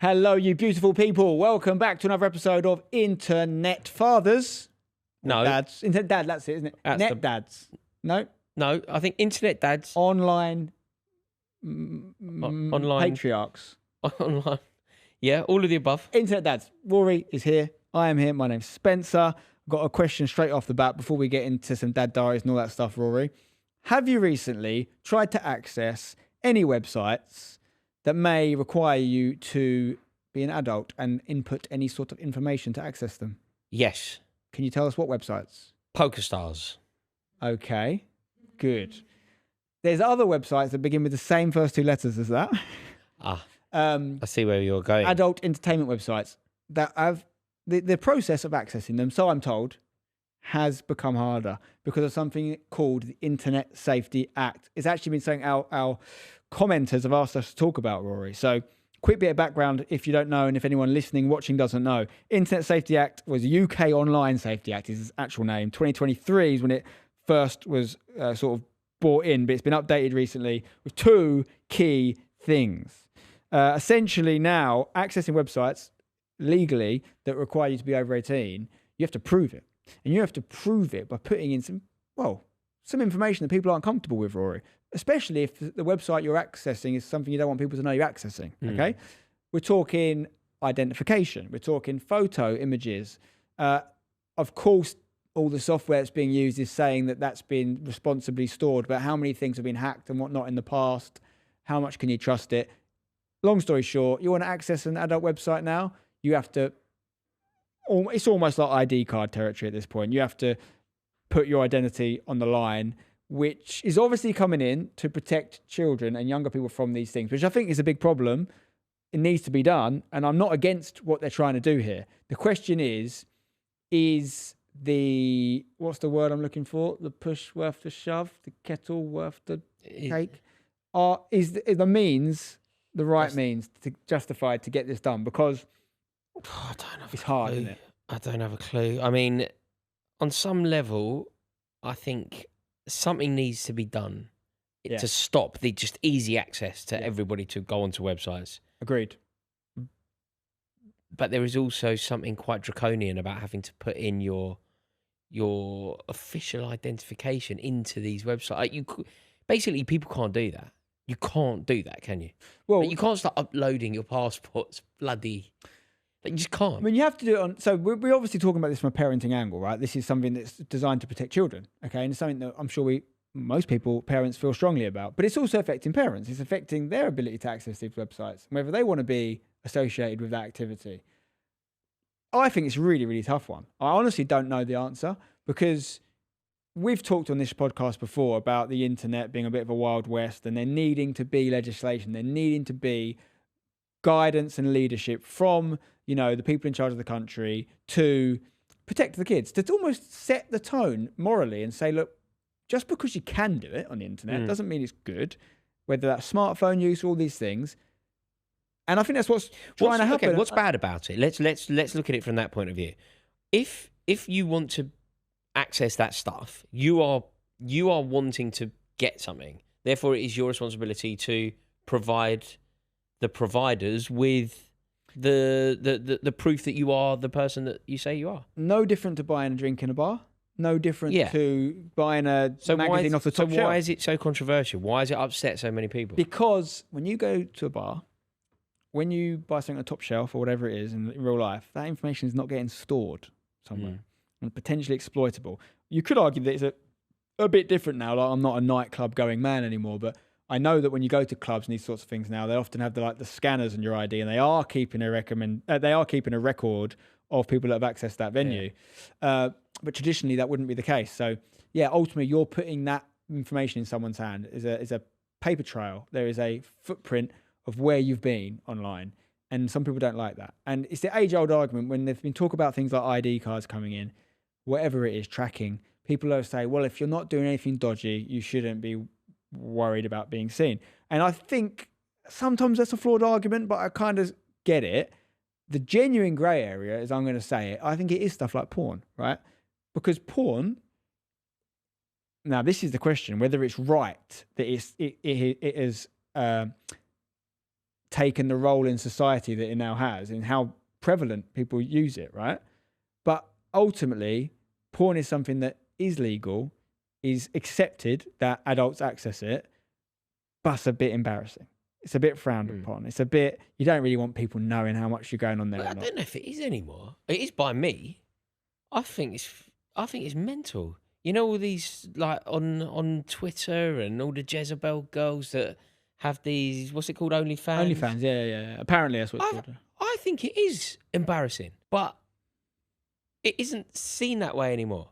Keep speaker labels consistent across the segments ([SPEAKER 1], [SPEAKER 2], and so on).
[SPEAKER 1] Hello, you beautiful people. Welcome back to another episode of Internet Fathers.
[SPEAKER 2] No.
[SPEAKER 1] Dads. Internet Dad, that's it, isn't it? Net Dads. No?
[SPEAKER 2] No, I think Internet Dads.
[SPEAKER 1] Online
[SPEAKER 2] Online.
[SPEAKER 1] patriarchs.
[SPEAKER 2] Online. Yeah, all of the above.
[SPEAKER 1] Internet Dads. Rory is here. I am here. My name's Spencer. I've got a question straight off the bat before we get into some dad diaries and all that stuff, Rory. Have you recently tried to access any websites that may require you to be an adult and input any sort of information to access them?
[SPEAKER 2] Yes.
[SPEAKER 1] Can you tell us what websites?
[SPEAKER 2] Poker Stars.
[SPEAKER 1] Okay, good. There's other websites that begin with the same first two letters as that.
[SPEAKER 2] I see where you're going.
[SPEAKER 1] Adult entertainment websites that have the process of accessing them, so I'm told, has become harder because of something called the Internet Safety Act. It's actually been something our commenters have asked us to talk about, Rory. So quick bit of background if you don't know, and if anyone listening, watching doesn't know. Internet Safety Act was UK Online Safety Act, is its actual name. 2023 is when it first was sort of brought in, but it's been updated recently with two key things. Essentially now, accessing websites legally that require you to be over 18, you have to prove it. And you have to prove it by putting in some information that people aren't comfortable with, Rory. Especially if the website you're accessing is something you don't want people to know you're accessing, okay? We're talking identification. We're talking photo images. Of course, all the software that's being used is saying that that's been responsibly stored, but how many things have been hacked and whatnot in the past? How much can you trust it? Long story short, you want to access an adult website now, you have to, it's almost like ID card territory at this point. You have to put your identity on the line, which is obviously coming in to protect children and younger people from these things, which I think is a big problem. It needs to be done, and I'm not against what they're trying to do here. The question is the, what's the word I'm looking for? The push worth the shove? The kettle worth the cake? Is the means the right means to justify to get this done? Because
[SPEAKER 2] I don't have
[SPEAKER 1] it's hard, isn't it?
[SPEAKER 2] I don't have a clue. I mean, on some level, I think something needs to be done to stop the just easy access to everybody to go onto websites.
[SPEAKER 1] Agreed.
[SPEAKER 2] But there is also something quite draconian about having to put in your official identification into these websites. Basically, people can't do that. You can't do that, can you? Well, you can't start uploading your passports, bloody. Like, you just can't.
[SPEAKER 1] I mean, you have to do it on. So we're obviously talking about this from a parenting angle, right? This is something that's designed to protect children, okay? And it's something that I'm sure most parents feel strongly about. But it's also affecting parents. It's affecting their ability to access these websites, whether they want to be associated with that activity. I think it's a really, really tough one. I honestly don't know the answer because we've talked on this podcast before about the internet being a bit of a wild west, and there needing to be legislation, there needing to be guidance and leadership from, the people in charge of the country to protect the kids, to almost set the tone morally and say, look, just because you can do it on the internet doesn't mean it's good, whether that's smartphone use, all these things. And I think that's what's trying to happen.
[SPEAKER 2] Okay, what's bad about it? Let's look at it from that point of view. If you want to access that stuff, you are wanting to get something. Therefore, it is your responsibility to provide the providers with the proof that you are the person that you say you are.
[SPEAKER 1] No different to buying a drink in a bar. No different to buying a magazine off the top shelf.
[SPEAKER 2] So why is it so controversial? Why has it upset so many people?
[SPEAKER 1] Because when you go to a bar, when you buy something on the top shelf or whatever it is in real life, that information is not getting stored somewhere and potentially exploitable. You could argue that it's a bit different now. Like, I'm not a nightclub going man anymore, but I know that when you go to clubs and these sorts of things now, they often have the stranners on your ID, and they are keeping a record of people that have accessed that venue. Yeah. But traditionally, that wouldn't be the case. So, ultimately, you're putting that information in someone's hand is a paper trail. There is a footprint of where you've been online, and some people don't like that. And it's the age-old argument when there's been talk about things like ID cards coming in, whatever it is, tracking. People will say, well, if you're not doing anything dodgy, you shouldn't be worried about being seen. And I think sometimes that's a flawed argument, but I kind of get it. The genuine grey area, as I'm going to say it, I think it is stuff like porn, right? Because porn, now this is the question, whether it's right that it is taken the role in society that it now has and how prevalent people use it, right? But ultimately, porn is something that is legal, is accepted that adults access it, but it's a bit embarrassing. It's a bit frowned upon. It's a bit, you don't really want people knowing how much you're going on there.
[SPEAKER 2] I don't know if it is anymore. It is by me. I think it's mental. You know, all these like on Twitter and all the Jezebel girls that have these, what's it called, OnlyFans?
[SPEAKER 1] OnlyFans, yeah. Apparently that's what it's called.
[SPEAKER 2] I think it is embarrassing, but it isn't seen that way anymore.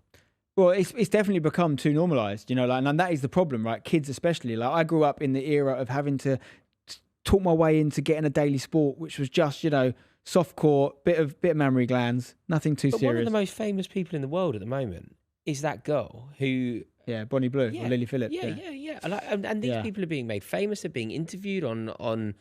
[SPEAKER 1] Well, it's definitely become too normalised, you know, like, and that is the problem, right? Kids especially. Like, I grew up in the era of having to talk my way into getting a daily sport, which was just, you know, soft core, bit of mammary glands, nothing too serious.
[SPEAKER 2] One of the most famous people in the world at the moment is that girl who...
[SPEAKER 1] Yeah, Bonnie Blue or Lily Phillips.
[SPEAKER 2] Yeah. And these people are being made famous. They're being interviewed on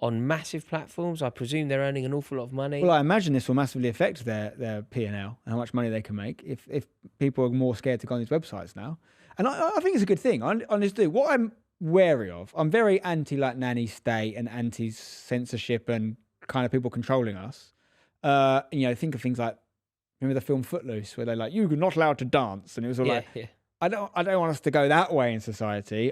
[SPEAKER 2] massive platforms. I presume they're earning an awful lot of money.
[SPEAKER 1] Well, I imagine this will massively affect their P&L and how much money they can make if people are more scared to go on these websites now. And I think it's a good thing. I just do. What I'm wary of, I'm very anti like nanny state and anti censorship and kind of people controlling us. You know, think of things like, remember the film Footloose, where they're like, "You're not allowed to dance," and it was all I don't want us to go that way in society.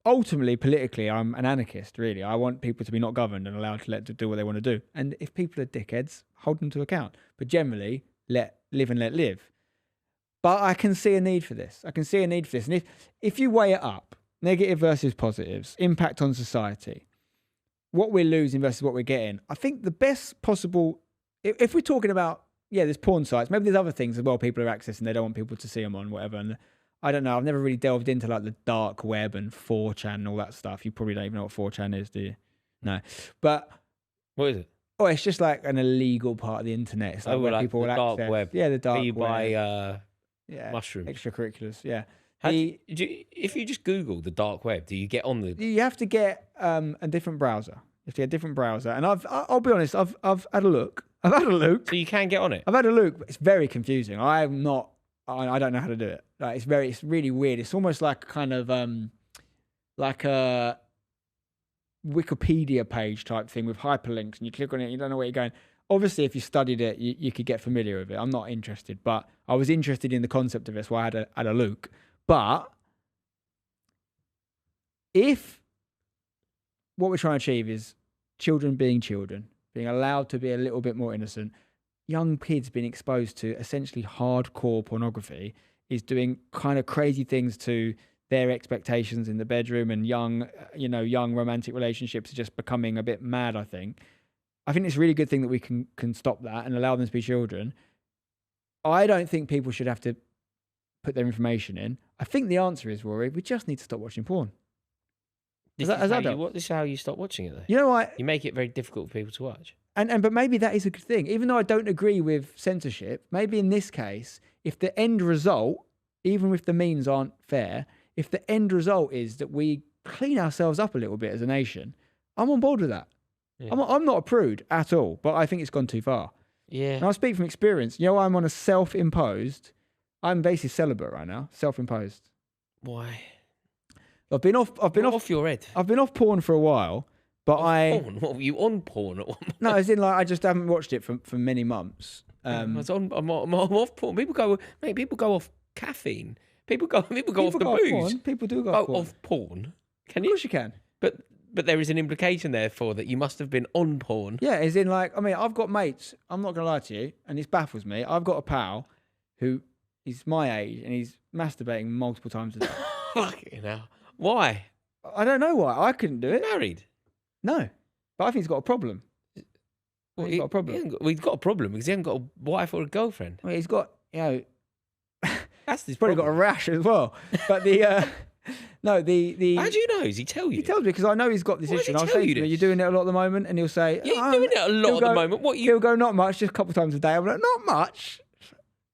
[SPEAKER 1] Ultimately, politically, I'm an anarchist, really. I want people to be not governed and allowed to do what they want to do. And if people are dickheads, hold them to account. But generally, let live and let live. But I can see a need for this. And if you weigh it up, negative versus positives, impact on society, what we're losing versus what we're getting, I think the best possible, if we're talking about, there's porn sites, maybe there's other things as well people are accessing, they don't want people to see them on, whatever. And I don't know. I've never really delved into like the dark web and 4chan and all that stuff. You probably don't even know what 4chan is, do you? No. But
[SPEAKER 2] what is it?
[SPEAKER 1] Oh, it's just like an illegal part of the internet. It's like where people will
[SPEAKER 2] dark
[SPEAKER 1] access.
[SPEAKER 2] web.
[SPEAKER 1] Yeah, the dark
[SPEAKER 2] web. You
[SPEAKER 1] buy
[SPEAKER 2] mushrooms.
[SPEAKER 1] Extracurriculars. Yeah.
[SPEAKER 2] If you just Google the dark web, do you get on the?
[SPEAKER 1] You have to get a different browser. You have to get a different browser. And I'll be honest. I've had a look.
[SPEAKER 2] So you can get on it.
[SPEAKER 1] I've had a look, but it's very confusing. I don't know how to do it. Like it's really weird. It's almost like kind of like a Wikipedia page type thing with hyperlinks, and you click on it, and you don't know where you're going. Obviously, if you studied it, you could get familiar with it. I'm not interested, but I was interested in the concept of it, so I had a look. But if what we're trying to achieve is children being allowed to be a little bit more innocent, young kids being exposed to essentially hardcore pornography is doing kind of crazy things to their expectations in the bedroom, and young romantic relationships are just becoming a bit mad, I think it's a really good thing that we can stop that and allow them to be children. I don't think people should have to put their information in. I think the answer is, Rory, we just need to stop watching porn.
[SPEAKER 2] This is how you stop watching it, though.
[SPEAKER 1] You know what?
[SPEAKER 2] You make it very difficult for people to watch.
[SPEAKER 1] But maybe that is a good thing. Even though I don't agree with censorship, maybe in this case, if the end result, even if the means aren't fair, if the end result is that we clean ourselves up a little bit as a nation, I'm on board with that. Yeah. I'm not a prude at all, but I think it's gone too far.
[SPEAKER 2] Yeah.
[SPEAKER 1] And I speak from experience. You know, I'm on a self-imposed, I'm basically celibate right now, self-imposed.
[SPEAKER 2] Why?
[SPEAKER 1] I've been off
[SPEAKER 2] your head.
[SPEAKER 1] I've been off porn for a while, but
[SPEAKER 2] porn? What were you on porn at one point?
[SPEAKER 1] No, as in like I just haven't watched it for many months.
[SPEAKER 2] I'm off porn. People go off caffeine. People go off the booze.
[SPEAKER 1] Porn. People do go
[SPEAKER 2] off porn. Can you?
[SPEAKER 1] Of course you can.
[SPEAKER 2] But there is an implication therefore that you must have been on porn.
[SPEAKER 1] Yeah, as in like, I mean, I've got mates, I'm not going to lie to you, and this baffles me. I've got a pal who is my age and he's masturbating multiple times a day.
[SPEAKER 2] Fucking hell. Why?
[SPEAKER 1] I don't know why. I couldn't do it.
[SPEAKER 2] Married?
[SPEAKER 1] No. But I think he's got a problem. He's got a problem.
[SPEAKER 2] He's got a problem because he hasn't got a wife or a girlfriend.
[SPEAKER 1] Well, he's got,
[SPEAKER 2] that's
[SPEAKER 1] he's probably got a rash as well. But no, the.
[SPEAKER 2] How do you know? Does he tell you?
[SPEAKER 1] He tells me because I know he's got this issue. And I'll say to him, "You're doing it a lot at the moment," and he'll say,
[SPEAKER 2] "You're doing it a lot at the moment."
[SPEAKER 1] He'll go, "Not much, just a couple of times a day." I'm like, "Not much."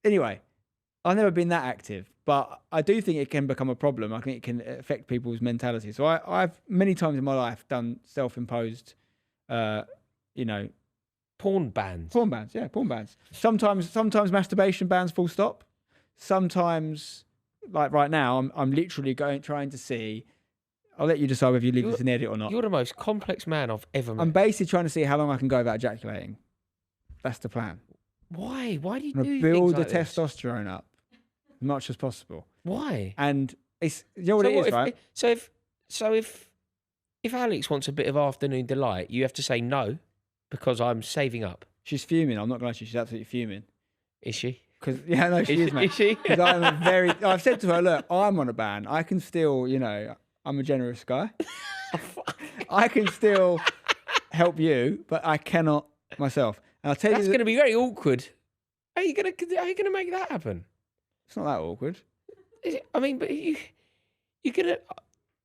[SPEAKER 1] Anyway, I've never been that active, but I do think it can become a problem. I think it can affect people's mentality. So I've many times in my life done self-imposed,
[SPEAKER 2] porn bans.
[SPEAKER 1] Porn bans, yeah, porn bans. Sometimes masturbation bans, full stop. Sometimes, like right now, I'm literally trying to see I'll let you decide whether you leave this in the edit or not.
[SPEAKER 2] You're the most complex man I've ever met.
[SPEAKER 1] I'm basically trying to see how long I can go without ejaculating. That's the plan.
[SPEAKER 2] Why? Why do you
[SPEAKER 1] I'm
[SPEAKER 2] do
[SPEAKER 1] build
[SPEAKER 2] things
[SPEAKER 1] the
[SPEAKER 2] like this?
[SPEAKER 1] testosterone up as much as possible.
[SPEAKER 2] Why?
[SPEAKER 1] And it's, you know what it is, right?
[SPEAKER 2] So if Alex wants a bit of afternoon delight, you have to say no because I'm saving up.
[SPEAKER 1] She's fuming. I'm not going to lie to you. She's absolutely fuming.
[SPEAKER 2] Is she?
[SPEAKER 1] Because yeah, no, she is, mate.
[SPEAKER 2] Is she?
[SPEAKER 1] Because I've said to her, look, I'm on a ban. I can still, you know, I'm a generous guy. I can still help you, but I cannot myself. And I'll tell you,
[SPEAKER 2] That's going to be very awkward. How are you going to make that happen?
[SPEAKER 1] it's not that awkward.
[SPEAKER 2] Is it? I mean, but you're going to.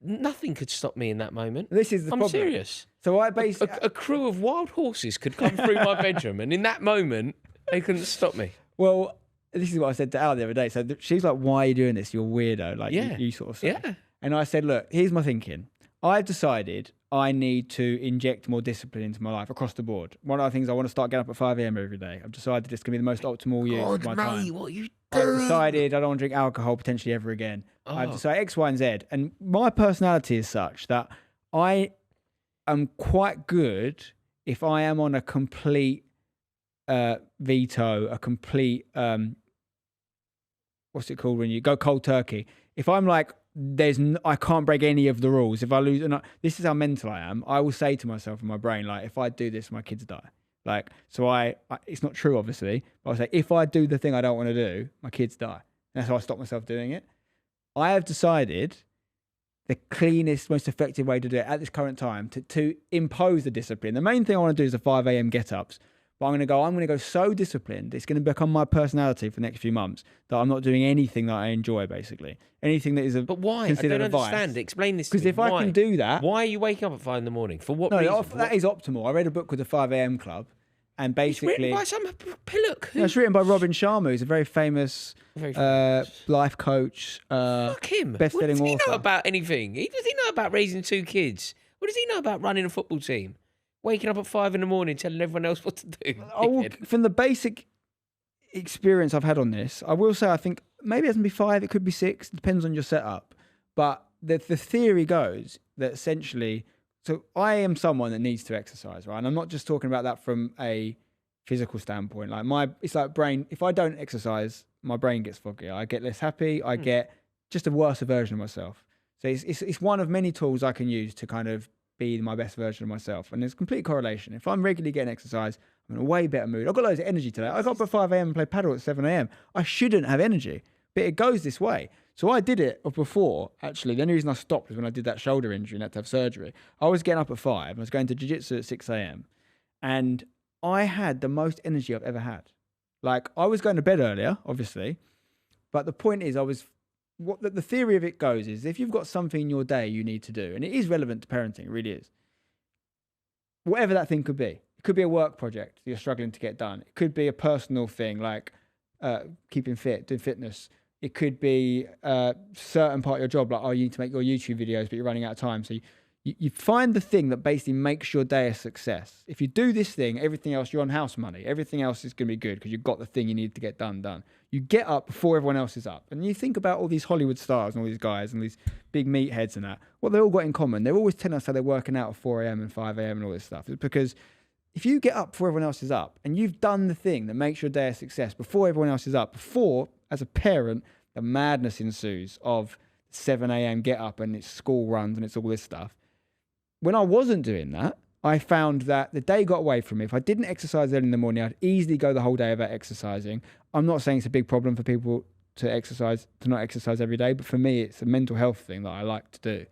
[SPEAKER 2] Nothing could stop me in that moment.
[SPEAKER 1] This is the
[SPEAKER 2] I'm
[SPEAKER 1] problem.
[SPEAKER 2] serious.
[SPEAKER 1] So I basically,
[SPEAKER 2] A crew of wild horses could come through my bedroom, and in that moment, they couldn't stop me.
[SPEAKER 1] well, this is what I said to Al the other day. So she's like, "Why are you doing this? You're weirdo." Like you sort of say.
[SPEAKER 2] Yeah.
[SPEAKER 1] And I said, "Look, here's my thinking. I've decided I need to inject more discipline into my life across the board. One of the things I want to start getting up at 5 a.m. every day. I've decided it's going to be the most optimal use of my time.
[SPEAKER 2] What are you
[SPEAKER 1] I've
[SPEAKER 2] doing?
[SPEAKER 1] decided I don't want to drink alcohol potentially ever again. I've
[SPEAKER 2] Oh.
[SPEAKER 1] decided X, Y, and Z. And my personality is such that I am quite good if I am on a complete veto, a complete what's it called when you go cold turkey? If I'm like, I can't break any of the rules. If I lose, this is how mental I am. I will say to myself in my brain, like, if I do this, my kids die. Like, so it's not true, obviously, but I say, if I do the thing I don't want to do, my kids die. And that's how I stop myself doing it. I have decided the cleanest, most effective way to do it at this current time to impose the discipline. The main thing I want to do is the 5 a.m. get-ups. But I'm going to go so disciplined, it's going to become my personality for the next few months that I'm not doing anything that I enjoy, basically. Anything that is
[SPEAKER 2] But why? I
[SPEAKER 1] considered
[SPEAKER 2] don't
[SPEAKER 1] a vice.
[SPEAKER 2] understand. Explain this to
[SPEAKER 1] Because
[SPEAKER 2] me.
[SPEAKER 1] if I can do that...
[SPEAKER 2] Why are you waking up at 5 in the morning? For what
[SPEAKER 1] No,
[SPEAKER 2] reason?
[SPEAKER 1] that is optimal. I read a book called The 5 a.m. Club, and basically...
[SPEAKER 2] It's written by some pillock.
[SPEAKER 1] It's written by Robin Sharma, who's a very famous life coach,
[SPEAKER 2] Fuck him.
[SPEAKER 1] best-selling
[SPEAKER 2] What does he
[SPEAKER 1] author.
[SPEAKER 2] know about anything? Does he know about raising 2 kids? What does he know about running a football team? Waking up at 5 in the morning, telling everyone else what to do.
[SPEAKER 1] From the basic experience I've had on this, I will say I think maybe it hasn't be 5, it could be 6, depends on your setup. But the theory goes that essentially, so I am someone that needs to exercise, right? And I'm not just talking about that from a physical standpoint. Like it's like brain. If I don't exercise, my brain gets foggy. I get less happy. I get just a worse version of myself. So it's one of many tools I can use to kind of be my best version of myself. And there's complete correlation. If I'm regularly getting exercise, I'm in a way better mood. I've got loads of energy today. I got up at 5 a.m. and played paddle at 7 a.m. I shouldn't have energy, but it goes this way. So I did it before, actually. The only reason I stopped was when I did that shoulder injury and had to have surgery. I was getting up at 5. I was going to jiu-jitsu at 6 a.m. And I had the most energy I've ever had. Like, I was going to bed earlier, obviously. But the point is, what the theory of it goes is if you've got something in your day you need to do, and it is relevant to parenting, it really is, whatever that thing could be. It could be a work project you're struggling to get done. It could be a personal thing like keeping fit, doing fitness. It could be a certain part of your job, like, you need to make your YouTube videos, but you're running out of time. So you find the thing that basically makes your day a success. If you do this thing, everything else, you're on house money. Everything else is going to be good because you've got the thing you need to get done. You get up before everyone else is up. And you think about all these Hollywood stars and all these guys and these big meatheads and that. What they all got in common, they're always telling us how they're working out at 4 a.m. and 5 a.m. and all this stuff. It's because if you get up before everyone else is up and you've done the thing that makes your day a success before everyone else is up, before, as a parent, the madness ensues of 7 a.m. get up and it's school runs and it's all this stuff. When I wasn't doing that, I found that the day got away from me. If I didn't exercise early in the morning, I'd easily go the whole day without exercising. I'm not saying it's a big problem for people to not exercise every day, but for me, it's a mental health thing that I like to do.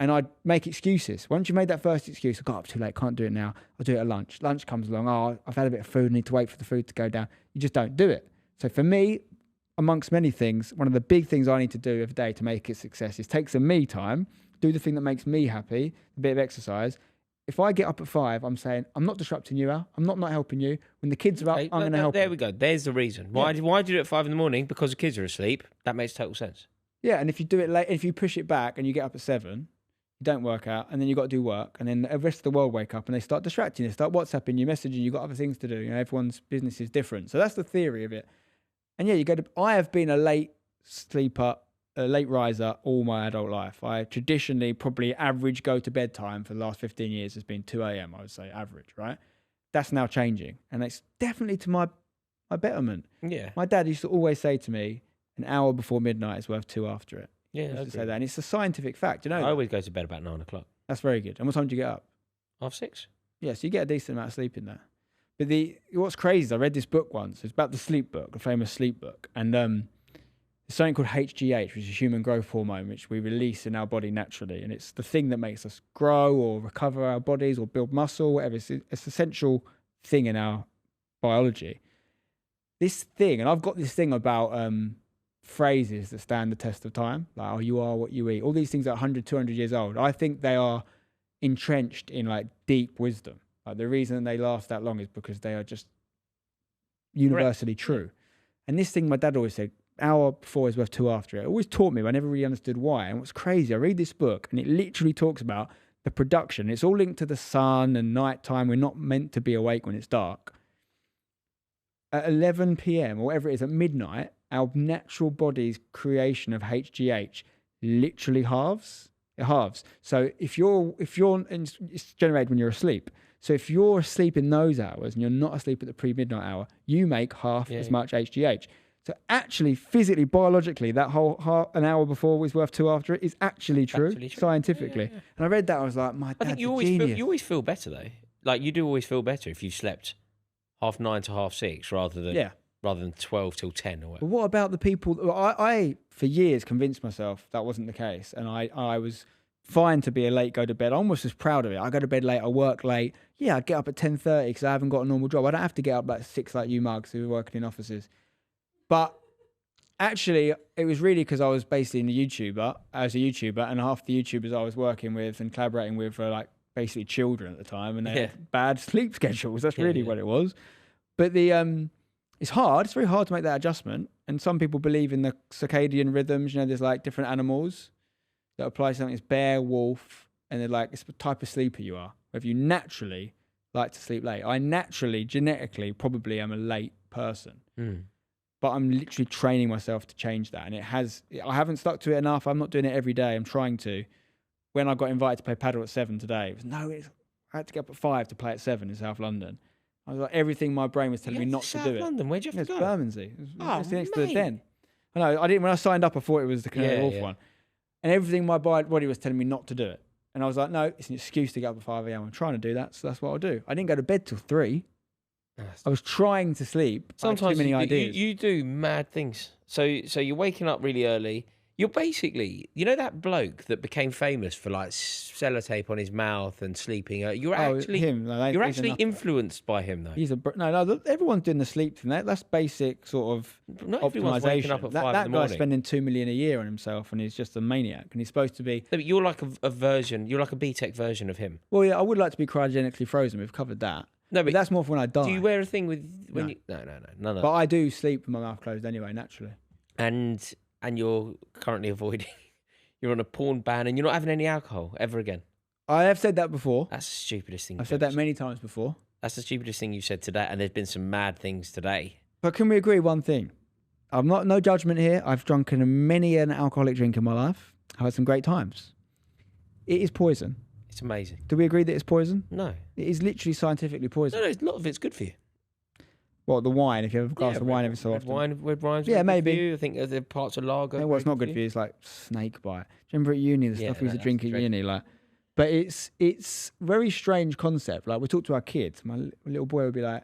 [SPEAKER 1] And I'd make excuses. Once you made that first excuse, I got up too late, can't do it now. I'll do it at lunch. Lunch comes along. I've had a bit of food, I need to wait for the food to go down. You just don't do it. So for me, amongst many things, one of the big things I need to do every day to make it a success is take some me time, do the thing that makes me happy, a bit of exercise. If I get up at 5, I'm saying, I'm not disrupting you, Al. I'm not helping you. When the kids are up, I'm going to help
[SPEAKER 2] There
[SPEAKER 1] you.
[SPEAKER 2] we go. There's the reason. Why do you do it at 5 in the morning? Because the kids are asleep. That makes total sense.
[SPEAKER 1] Yeah, and if you do it late, if you push it back and you get up at 7, you don't work out, and then you've got to do work, and then the rest of the world wake up and they start distracting you, start WhatsApping you, messaging you, you've got other things to do. You know, everyone's business is different. So that's the theory of it. And yeah, I have been a late sleeper a late riser all my adult life. I traditionally probably average go to bed time for the last 15 years has been 2 a.m. I would say average, right? That's now changing, and it's definitely to my betterment.
[SPEAKER 2] Yeah.
[SPEAKER 1] My dad used to always say to me, an hour before midnight is worth 2 after it.
[SPEAKER 2] Yeah,
[SPEAKER 1] He used
[SPEAKER 2] I
[SPEAKER 1] to say
[SPEAKER 2] agree.
[SPEAKER 1] that, and it's a scientific fact. You know,
[SPEAKER 2] I
[SPEAKER 1] that?
[SPEAKER 2] always go to bed about 9 o'clock.
[SPEAKER 1] That's very good. And what time do you get up?
[SPEAKER 2] 6:30.
[SPEAKER 1] Yeah, so you get a decent amount of sleep in there. But what's crazy is I read this book once. It's about the sleep book, a famous sleep book, and there's something called HGH, which is human growth hormone, which we release in our body naturally, and it's the thing that makes us grow or recover our bodies or build muscle, whatever. It's an essential thing in our biology. This thing, and I've got this thing about phrases that stand the test of time, like, oh, you are what you eat. All these things are 100, 200 years old. I think they are entrenched in like deep wisdom. Like the reason they last that long is because they are just universally true. And this thing my dad always said, hour before is worth 2 after it. It always taught me, but I never really understood why. And what's crazy, I read this book and it literally talks about the production. It's all linked to the sun and nighttime. We're not meant to be awake when it's dark. At 11 p.m. or whatever it is, at midnight, our natural body's creation of HGH literally halves. It halves. So if you're, and it's generated when you're asleep. So if you're asleep in those hours and you're not asleep at the pre-midnight hour, you make half as much HGH. So actually, physically, biologically, that whole an hour before was worth 2 after it is actually true, scientifically. Yeah. And I read that, I was like, my dad's a genius.
[SPEAKER 2] You always feel better though. Like you do always feel better if you've slept 9:30 to 6:30 rather than 12 till 10 or whatever.
[SPEAKER 1] But what about the people? I for years convinced myself that wasn't the case, and I was fine to be a late go to bed. I almost was proud of it. I go to bed late, I work late. Yeah, I get up at 10:30 because I haven't got a normal job. I don't have to get up like 6 like you mugs who are working in offices. But actually, it was really because I was basically a YouTuber, and half the YouTubers I was working with and collaborating with were like basically children at the time, and they had bad sleep schedules. That's really what it was. But it's hard. It's very hard to make that adjustment. And some people believe in the circadian rhythms. You know, there's like different animals that apply to something. It's bear, wolf, and they're like, it's the type of sleeper you are. Whether you naturally like to sleep late. I naturally, genetically, probably am a late person. But I'm literally training myself to change that. And I haven't stuck to it enough. I'm not doing it every day. I'm trying to. When I got invited to play paddle at 7 today, I had to get up at 5 to play at 7 in South London. I was like, everything my brain was telling me not to do it.
[SPEAKER 2] South London, where'd you have to go?
[SPEAKER 1] It's Bermondsey. It's next to the Den. I know, I didn't, when I signed up, I thought it was the Canary Wharf one. And everything my body was telling me not to do it. And I was like, no, it's an excuse to get up at 5 a.m. I'm trying to do that, so that's what I'll do. I didn't go to bed till 3. I was trying to sleep.
[SPEAKER 2] Sometimes
[SPEAKER 1] too many ideas.
[SPEAKER 2] You do mad things. So you're waking up really early. You're basically, you know that bloke that became famous for like sellotape on his mouth and sleeping. You're actually
[SPEAKER 1] him. No,
[SPEAKER 2] you're actually influenced by him though.
[SPEAKER 1] He's no. Everyone's doing the sleep thing. That's basic sort of
[SPEAKER 2] Not everyone's waking up
[SPEAKER 1] optimization.
[SPEAKER 2] at 5
[SPEAKER 1] That
[SPEAKER 2] in the
[SPEAKER 1] guy's
[SPEAKER 2] morning.
[SPEAKER 1] spending $2 million a year on himself, and he's just a maniac. And he's supposed to be.
[SPEAKER 2] No, but you're like a version. You're like a B-Tech version of him.
[SPEAKER 1] Well, yeah, I would like to be cryogenically frozen. We've covered that.
[SPEAKER 2] No,
[SPEAKER 1] but that's more for when I die.
[SPEAKER 2] Do you wear a thing with when
[SPEAKER 1] No.
[SPEAKER 2] you? No, none of
[SPEAKER 1] But I do sleep with my mouth closed anyway, naturally.
[SPEAKER 2] And you're currently avoiding. You're on a porn ban, and you're not having any alcohol ever again.
[SPEAKER 1] I have said that before.
[SPEAKER 2] That's the stupidest thing.
[SPEAKER 1] I've said that many times before.
[SPEAKER 2] That's the stupidest thing you said today, and there's been some mad things today.
[SPEAKER 1] But can we agree one thing? I'm not, no judgment here. I've drunken many an alcoholic drink in my life. I've had some great times. It is poison.
[SPEAKER 2] It's amazing.
[SPEAKER 1] Do we agree that it's poison?
[SPEAKER 2] No.
[SPEAKER 1] It is literally scientifically poison.
[SPEAKER 2] No, a lot of it's good for you.
[SPEAKER 1] What, the wine? If you have a glass of wine every so often.
[SPEAKER 2] Red wine's
[SPEAKER 1] yeah,
[SPEAKER 2] good
[SPEAKER 1] maybe.
[SPEAKER 2] for you. I think the parts of lager.
[SPEAKER 1] No, what's not good for you is like snake bite. Do you remember at uni, the stuff we used to drink at uni? Like, but it's very strange concept. Like we talk to our kids. My little boy would be like,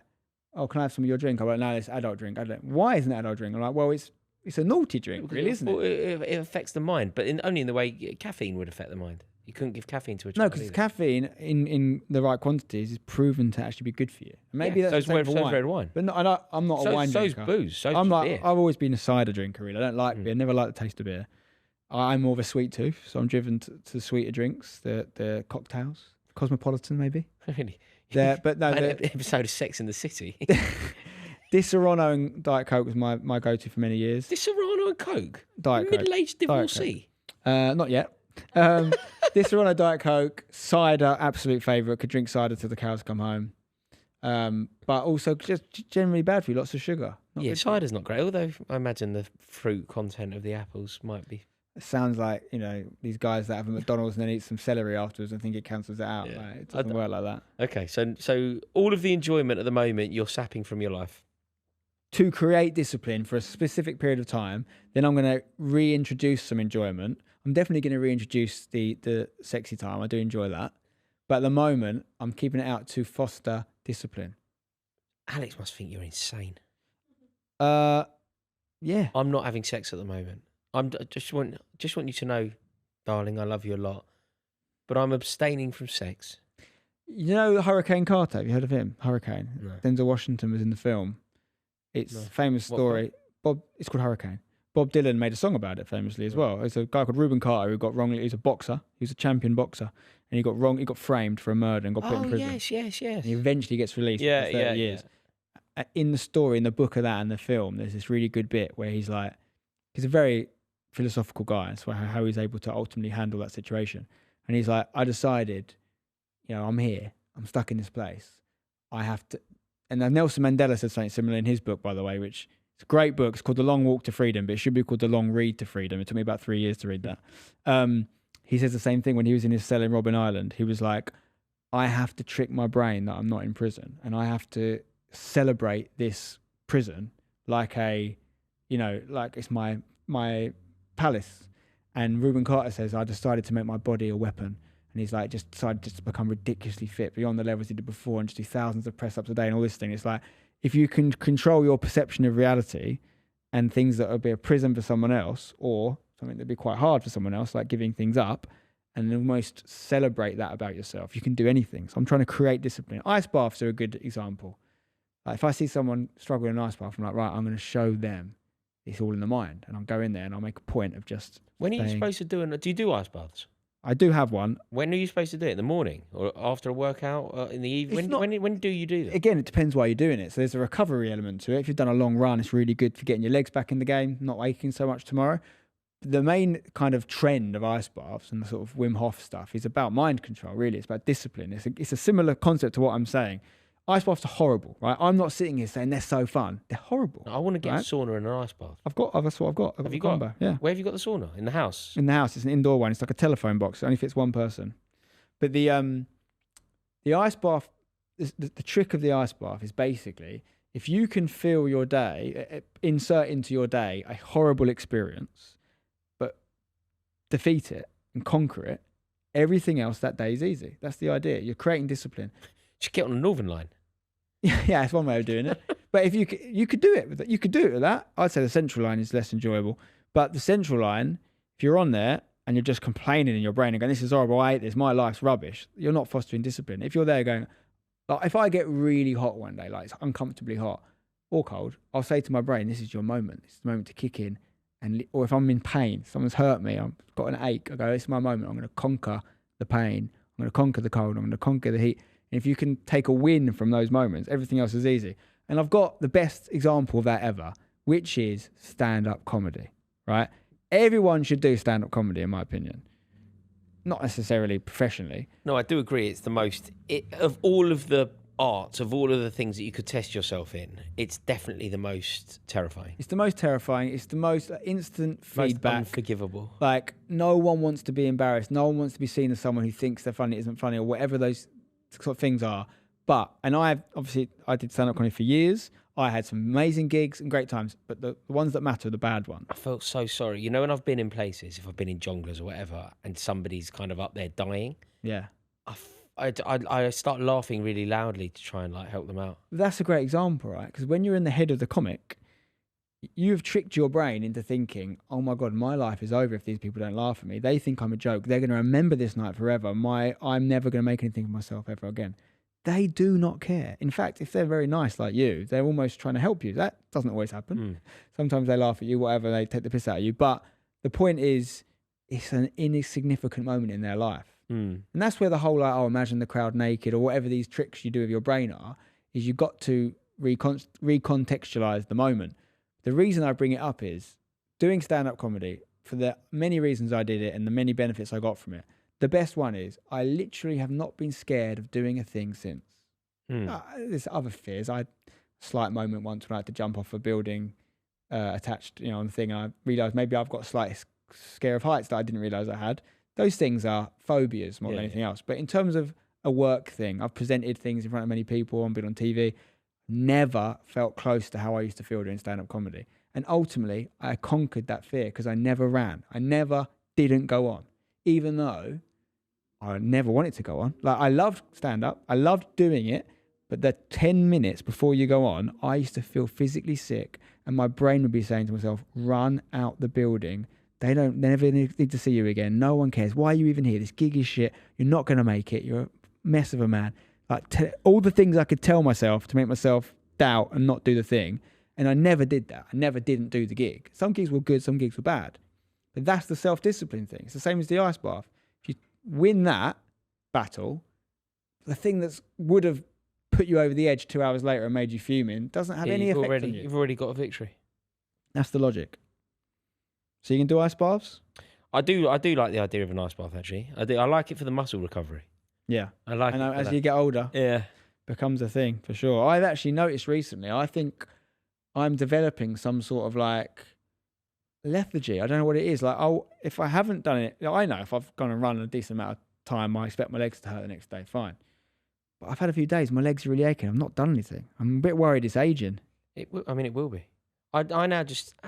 [SPEAKER 1] "Oh, can I have some of your drink?" I'm like, "No, it's adult drink." I don't. Why isn't it adult drink? I'm like, "Well, it's a naughty drink, really, isn't it?"
[SPEAKER 2] It affects the mind, but only in the way caffeine would affect the mind. You couldn't give caffeine to a child.
[SPEAKER 1] No, because caffeine in the right quantities is proven to actually be good for you. And maybe that's the same for wine.
[SPEAKER 2] Red wine.
[SPEAKER 1] But no, I'm not a wine drinker.
[SPEAKER 2] So's booze. So's beer.
[SPEAKER 1] I've always been a cider drinker. Really, I don't like beer. Never liked the taste of beer. I'm more of a sweet tooth, so I'm driven to sweeter drinks, the cocktails, Cosmopolitan maybe.
[SPEAKER 2] Really?
[SPEAKER 1] But no,
[SPEAKER 2] an episode of Sex in the City.
[SPEAKER 1] Disaronno and Diet Coke was my go-to for many years.
[SPEAKER 2] Disaronno and Coke?
[SPEAKER 1] Diet Coke.
[SPEAKER 2] Middle-aged divorcee?
[SPEAKER 1] Not yet. Disaronno, Diet Coke, cider, absolute favourite. Could drink cider till the cows come home. But also just generally bad for you, lots of sugar.
[SPEAKER 2] Cider's not great, although I imagine the fruit content of the apples might be.
[SPEAKER 1] It sounds like, these guys that have a McDonald's and then eat some celery afterwards and think it cancels it out.
[SPEAKER 2] Yeah.
[SPEAKER 1] Like, it doesn't work like that.
[SPEAKER 2] Okay, so all of the enjoyment at the moment you're sapping from your life.
[SPEAKER 1] To create discipline for a specific period of time, then I'm going to reintroduce some enjoyment. I'm definitely going to reintroduce the sexy time. I do enjoy that. But at the moment, I'm keeping it out to foster discipline.
[SPEAKER 2] Alex must think you're insane.
[SPEAKER 1] Yeah.
[SPEAKER 2] I'm not having sex at the moment. I just want you to know, darling, I love you a lot, but I'm abstaining from sex.
[SPEAKER 1] You know Hurricane Carter? Have you heard of him? Hurricane.
[SPEAKER 2] No.
[SPEAKER 1] Denzel Washington was in the film. It's a famous story. It's called Hurricane. Bob Dylan made a song about it famously as well. It's a guy called Reuben Carter who got wrongly. He's a boxer. He was a champion boxer, and he got framed for a murder and got put in prison.
[SPEAKER 2] Yes.
[SPEAKER 1] And he eventually gets released after 30 years. In the story, in the book of that and the film, there's this really good bit where he's a very philosophical guy. That's how he's able to ultimately handle that situation. And he's like, I decided, I'm here. I'm stuck in this place. I have to. And then Nelson Mandela said something similar in his book, by the way, which is a great book. It's called The Long Walk to Freedom, but it should be called The Long Read to Freedom. It took me about 3 years to read that. He says the same thing when he was in his cell in Robben Island. He was like, I have to trick my brain that I'm not in prison, and I have to celebrate this prison like like it's my palace. And Reuben Carter says, I decided to make my body a weapon. And he's like, just decided to become ridiculously fit beyond the levels he did before and just do thousands of press ups a day and all this thing. It's like, if you can control your perception of reality and things that would be a prison for someone else or something that'd be quite hard for someone else, like giving things up, and almost celebrate that about yourself, you can do anything. So I'm trying to create discipline. Ice baths are a good example. Like if I see someone struggling in an ice bath, I'm like, right, I'm going to show them it's all in the mind. And I'll go in there and I'll make a point of just
[SPEAKER 2] When are you supposed to do do you do ice baths?
[SPEAKER 1] I do have one.
[SPEAKER 2] When are you supposed to do it? In the morning or after a workout? In the evening? When do you do that?
[SPEAKER 1] Again, it depends why you're doing it. So there's a recovery element to it. If you've done a long run, it's really good for getting your legs back in the game, not aching so much tomorrow. The main kind of trend of ice baths and the sort of Wim Hof stuff is about mind control, really. It's about discipline. It's a similar concept to what I'm saying. Ice baths are horrible, right? I'm not sitting here saying they're so fun. They're horrible.
[SPEAKER 2] I want to get a sauna and an ice bath.
[SPEAKER 1] That's what I've got.
[SPEAKER 2] Have you
[SPEAKER 1] combo.
[SPEAKER 2] got?
[SPEAKER 1] Yeah.
[SPEAKER 2] Where have you got the sauna? In the house?
[SPEAKER 1] In the house. It's an indoor one. It's like a telephone box. It only fits one person. But the ice bath, the trick of the ice bath is basically if you can feel your day, insert into your day a horrible experience, but defeat it and conquer it, everything else that day is easy. That's the idea. You're creating discipline.
[SPEAKER 2] Should get on the Northern Line.
[SPEAKER 1] Yeah, it's one way of doing it. But if you could do it with that, you could do it with that. I'd say the Central Line is less enjoyable. But the Central Line, if you're on there and you're just complaining in your brain and going, this is horrible, I hate this, my life's rubbish, you're not fostering discipline. If you're there going, like, if I get really hot one day, like it's uncomfortably hot or cold, I'll say to my brain, this is your moment. This is the moment to kick in. Or if I'm in pain, someone's hurt me, I've got an ache, I go, this is my moment. I'm going to conquer the pain. I'm going to conquer the cold. I'm going to conquer the heat. And if you can take a win from those moments, everything else is easy. And I've got the best example of that ever, which is stand-up comedy, right? Everyone should do stand-up comedy, in my opinion. Not necessarily professionally.
[SPEAKER 2] No, I do agree. It's the most, of all of the arts, of all of the things that you could test yourself in, it's definitely the most terrifying.
[SPEAKER 1] It's the most terrifying. It's the most instant feedback.
[SPEAKER 2] Most unforgivable.
[SPEAKER 1] Like, no one wants to be embarrassed. No one wants to be seen as someone who thinks they're funny, isn't funny, or whatever those sort of things are. But, and I did stand-up comedy for years. I had some amazing gigs and great times, but the ones that matter are the bad ones.
[SPEAKER 2] I felt so sorry. You know, when I've been in places, if I've been in jonglers or whatever, and somebody's kind of up there dying,
[SPEAKER 1] yeah,
[SPEAKER 2] I start laughing really loudly to try and like help them out.
[SPEAKER 1] That's a great example, right? Because when you're in the head of the comic, you've tricked your brain into thinking, oh my God, my life is over if these people don't laugh at me. They think I'm a joke. They're going to remember this night forever. I'm never going to make anything of myself ever again. They do not care. In fact, if they're very nice like you, they're almost trying to help you. That doesn't always happen. Sometimes they laugh at you, whatever, they take the piss out of you. But the point is, it's an insignificant moment in their life. And that's where the whole, like, oh, imagine the crowd naked or whatever these tricks you do with your brain are, is you've got to recontextualize the moment. The reason I bring it up is doing stand-up comedy, for the many reasons I did it and the many benefits I got from it. The best one is I literally have not been scared of doing a thing since. There's other fears. I had a slight moment once when I had to jump off a building attached, on the thing, and I realised maybe I've got a slight scare of heights that I didn't realize I had. Those things are phobias more than anything else. But in terms of a work thing, I've presented things in front of many people, I've been on TV, never felt close to how I used to feel doing stand-up comedy. And ultimately, I conquered that fear because I never ran. I never didn't go on, even though I never wanted to go on. Like, I loved stand-up. I loved doing it. But the 10 minutes before you go on, I used to feel physically sick. And my brain would be saying to myself, run out the building. They never need to see you again. No one cares. Why are you even here? This gig is shit. You're not going to make it. You're a mess of a man. Like, all the things I could tell myself to make myself doubt and not do the thing. And I never did that. I never didn't do the gig. Some gigs were good, some gigs were bad. But that's the self-discipline thing. It's the same as the ice bath. If you win that battle, the thing that would have put you over the edge 2 hours later and made you fuming doesn't have any effect on you.
[SPEAKER 2] You've already got a victory.
[SPEAKER 1] That's the logic. So you can do ice baths?
[SPEAKER 2] I do like the idea of an ice bath, actually. I like it for the muscle recovery.
[SPEAKER 1] Yeah.
[SPEAKER 2] I like it.
[SPEAKER 1] As you get older, becomes a thing for sure. I've actually noticed recently, I think I'm developing some sort of like lethargy. I don't know what it is. Like, if I haven't done it, I know if I've gone and run a decent amount of time, I expect my legs to hurt the next day. Fine. But I've had a few days, my legs are really aching. I've not done anything. I'm a bit worried it's aging.
[SPEAKER 2] It will be. I now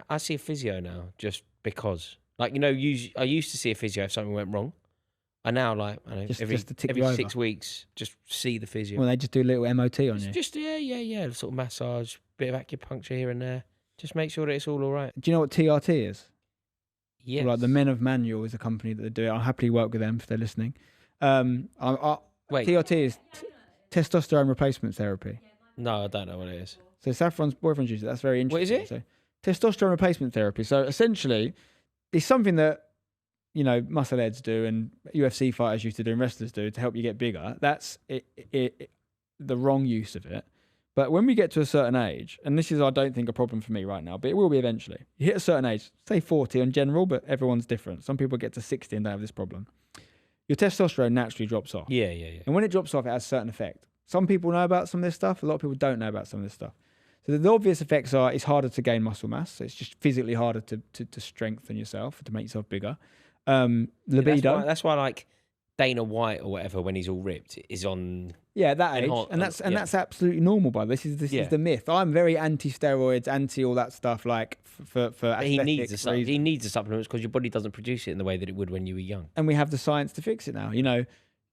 [SPEAKER 2] I see a physio now just because. Like, you know, I used to see a physio if something went wrong. I now, like, I know, every 6 weeks, just see the physio.
[SPEAKER 1] Well, they just do a little MOT on you.
[SPEAKER 2] Just, yeah. Sort of massage, bit of acupuncture here and there. Just make sure that it's all right.
[SPEAKER 1] Do you know what TRT is?
[SPEAKER 2] Yes.
[SPEAKER 1] Like, the Men of Manual is a company that do it. I'll happily work with them if they're listening.
[SPEAKER 2] Wait.
[SPEAKER 1] TRT is testosterone replacement therapy.
[SPEAKER 2] No, I don't know what it is.
[SPEAKER 1] So Saffron's boyfriend uses it. That's very interesting.
[SPEAKER 2] What is it?
[SPEAKER 1] So, testosterone replacement therapy. So essentially, it's something that, you know, muscleheads do and UFC fighters used to do and wrestlers do to help you get bigger. That's the wrong use of it. But when we get to a certain age, and this is, I don't think, a problem for me right now, but it will be eventually. You hit a certain age, say 40 in general, but everyone's different. Some people get to 60 and don't have this problem. Your testosterone naturally drops off.
[SPEAKER 2] Yeah.
[SPEAKER 1] And when it drops off, it has a certain effect. Some people know about some of this stuff. A lot of people don't know about some of this stuff. So the obvious effects are it's harder to gain muscle mass. So it's just physically harder to strengthen yourself, to make yourself bigger. Libido.
[SPEAKER 2] That's why like Dana White or whatever, when he's all ripped, is on.
[SPEAKER 1] Yeah, that age, and that's absolutely normal. By this is the myth. I'm very anti-steroids, anti all that stuff. Like for
[SPEAKER 2] he needs the supplements because your body doesn't produce it in the way that it would when you were young.
[SPEAKER 1] And we have the science to fix it now. You know,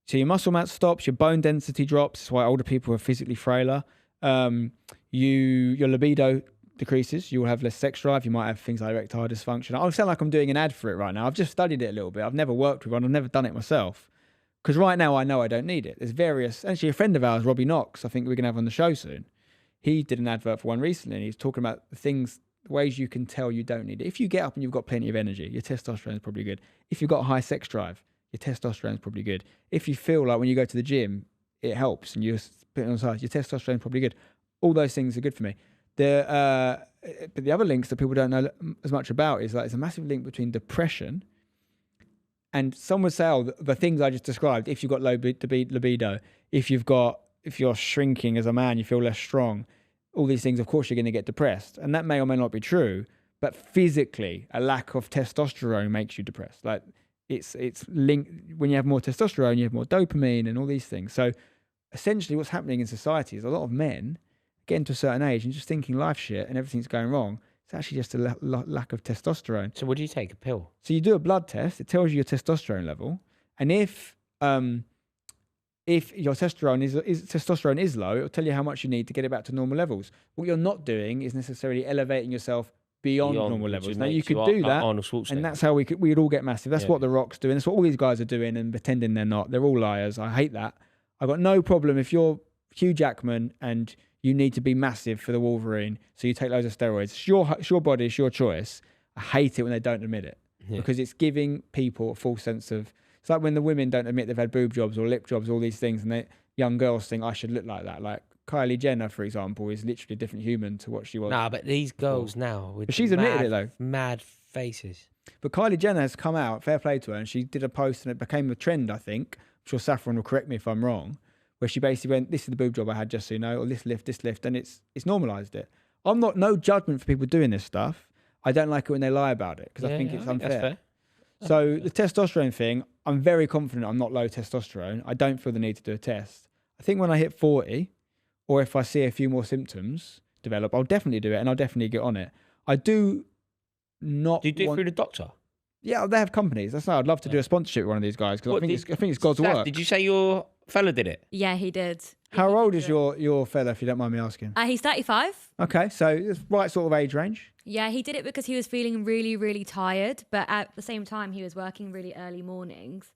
[SPEAKER 1] so your muscle mass stops, your bone density drops. That's why older people are physically frailer. Your libido decreases. You will have less sex drive. You might have things like erectile dysfunction. I sound like I'm doing an ad for it right now. I've just studied it a little bit. I've never worked with one. I've never done it myself. Because right now I know I don't need it. There's various, actually a friend of ours, Robbie Knox, I think we're going to have on the show soon. He did an advert for one recently and he's talking about the ways you can tell you don't need it. If you get up and you've got plenty of energy, your testosterone is probably good. If you've got a high sex drive, your testosterone is probably good. If you feel like when you go to the gym, it helps and you're putting on size, your testosterone is probably good. All those things are good for me. But the other links that people don't know as much about is like there's a massive link between depression. And some would say, the things I just described, if you've got low libido, if you're shrinking as a man, you feel less strong, all these things, of course, you're going to get depressed. And that may or may not be true, but physically, a lack of testosterone makes you depressed. Like it's linked. When you have more testosterone, you have more dopamine and all these things. So essentially what's happening in society is a lot of men getting to a certain age and just thinking life shit and everything's going wrong. It's actually just a lack of testosterone.
[SPEAKER 2] So what do you take? A pill?
[SPEAKER 1] So you do a blood test. It tells you your testosterone level. And if your testosterone is low, it'll tell you how much you need to get it back to normal levels. What you're not doing is necessarily elevating yourself beyond normal levels. Now you could do that, and that's how we'd all get massive. That's what The Rock's doing. That's what all these guys are doing and pretending they're not. They're all liars. I hate that. I've got no problem if you're Hugh Jackman and you need to be massive for the Wolverine, so you take loads of steroids. It's your body, it's your choice. I hate it when they don't admit it because it's giving people a false sense of. It's like when the women don't admit they've had boob jobs or lip jobs, all these things, and young girls think I should look like that. Like Kylie Jenner, for example, is literally a different human to what she was.
[SPEAKER 2] Nah, but these girls now, with
[SPEAKER 1] but she's admitted it though.
[SPEAKER 2] Mad faces.
[SPEAKER 1] But Kylie Jenner has come out, fair play to her, and she did a post and it became a trend. I think. I'm sure Saffron will correct me if I'm wrong. Where she basically went, this is the boob job I had, just so you know, or this lift, and it's normalised it. I'm no judgment for people doing this stuff. I don't like it when they lie about it because I think it's unfair. So the testosterone thing, I'm very confident I'm not low testosterone. I don't feel the need to do a test. I think when I hit 40, or if I see a few more symptoms develop, I'll definitely do it and I'll definitely get on it. I do not
[SPEAKER 2] Do you do it
[SPEAKER 1] want...
[SPEAKER 2] through the doctor?
[SPEAKER 1] Yeah, they have companies. That's why I'd love to do a sponsorship with one of these guys because I think it's God's
[SPEAKER 2] Steph,
[SPEAKER 1] work.
[SPEAKER 2] Did you say your fella did it?
[SPEAKER 3] Yeah, he did.
[SPEAKER 1] How old is your fella, if you don't mind me asking?
[SPEAKER 3] He's 35.
[SPEAKER 1] Okay, so it's right sort of age range.
[SPEAKER 3] Yeah, he did it because he was feeling really, really tired, but at the same time, he was working really early mornings.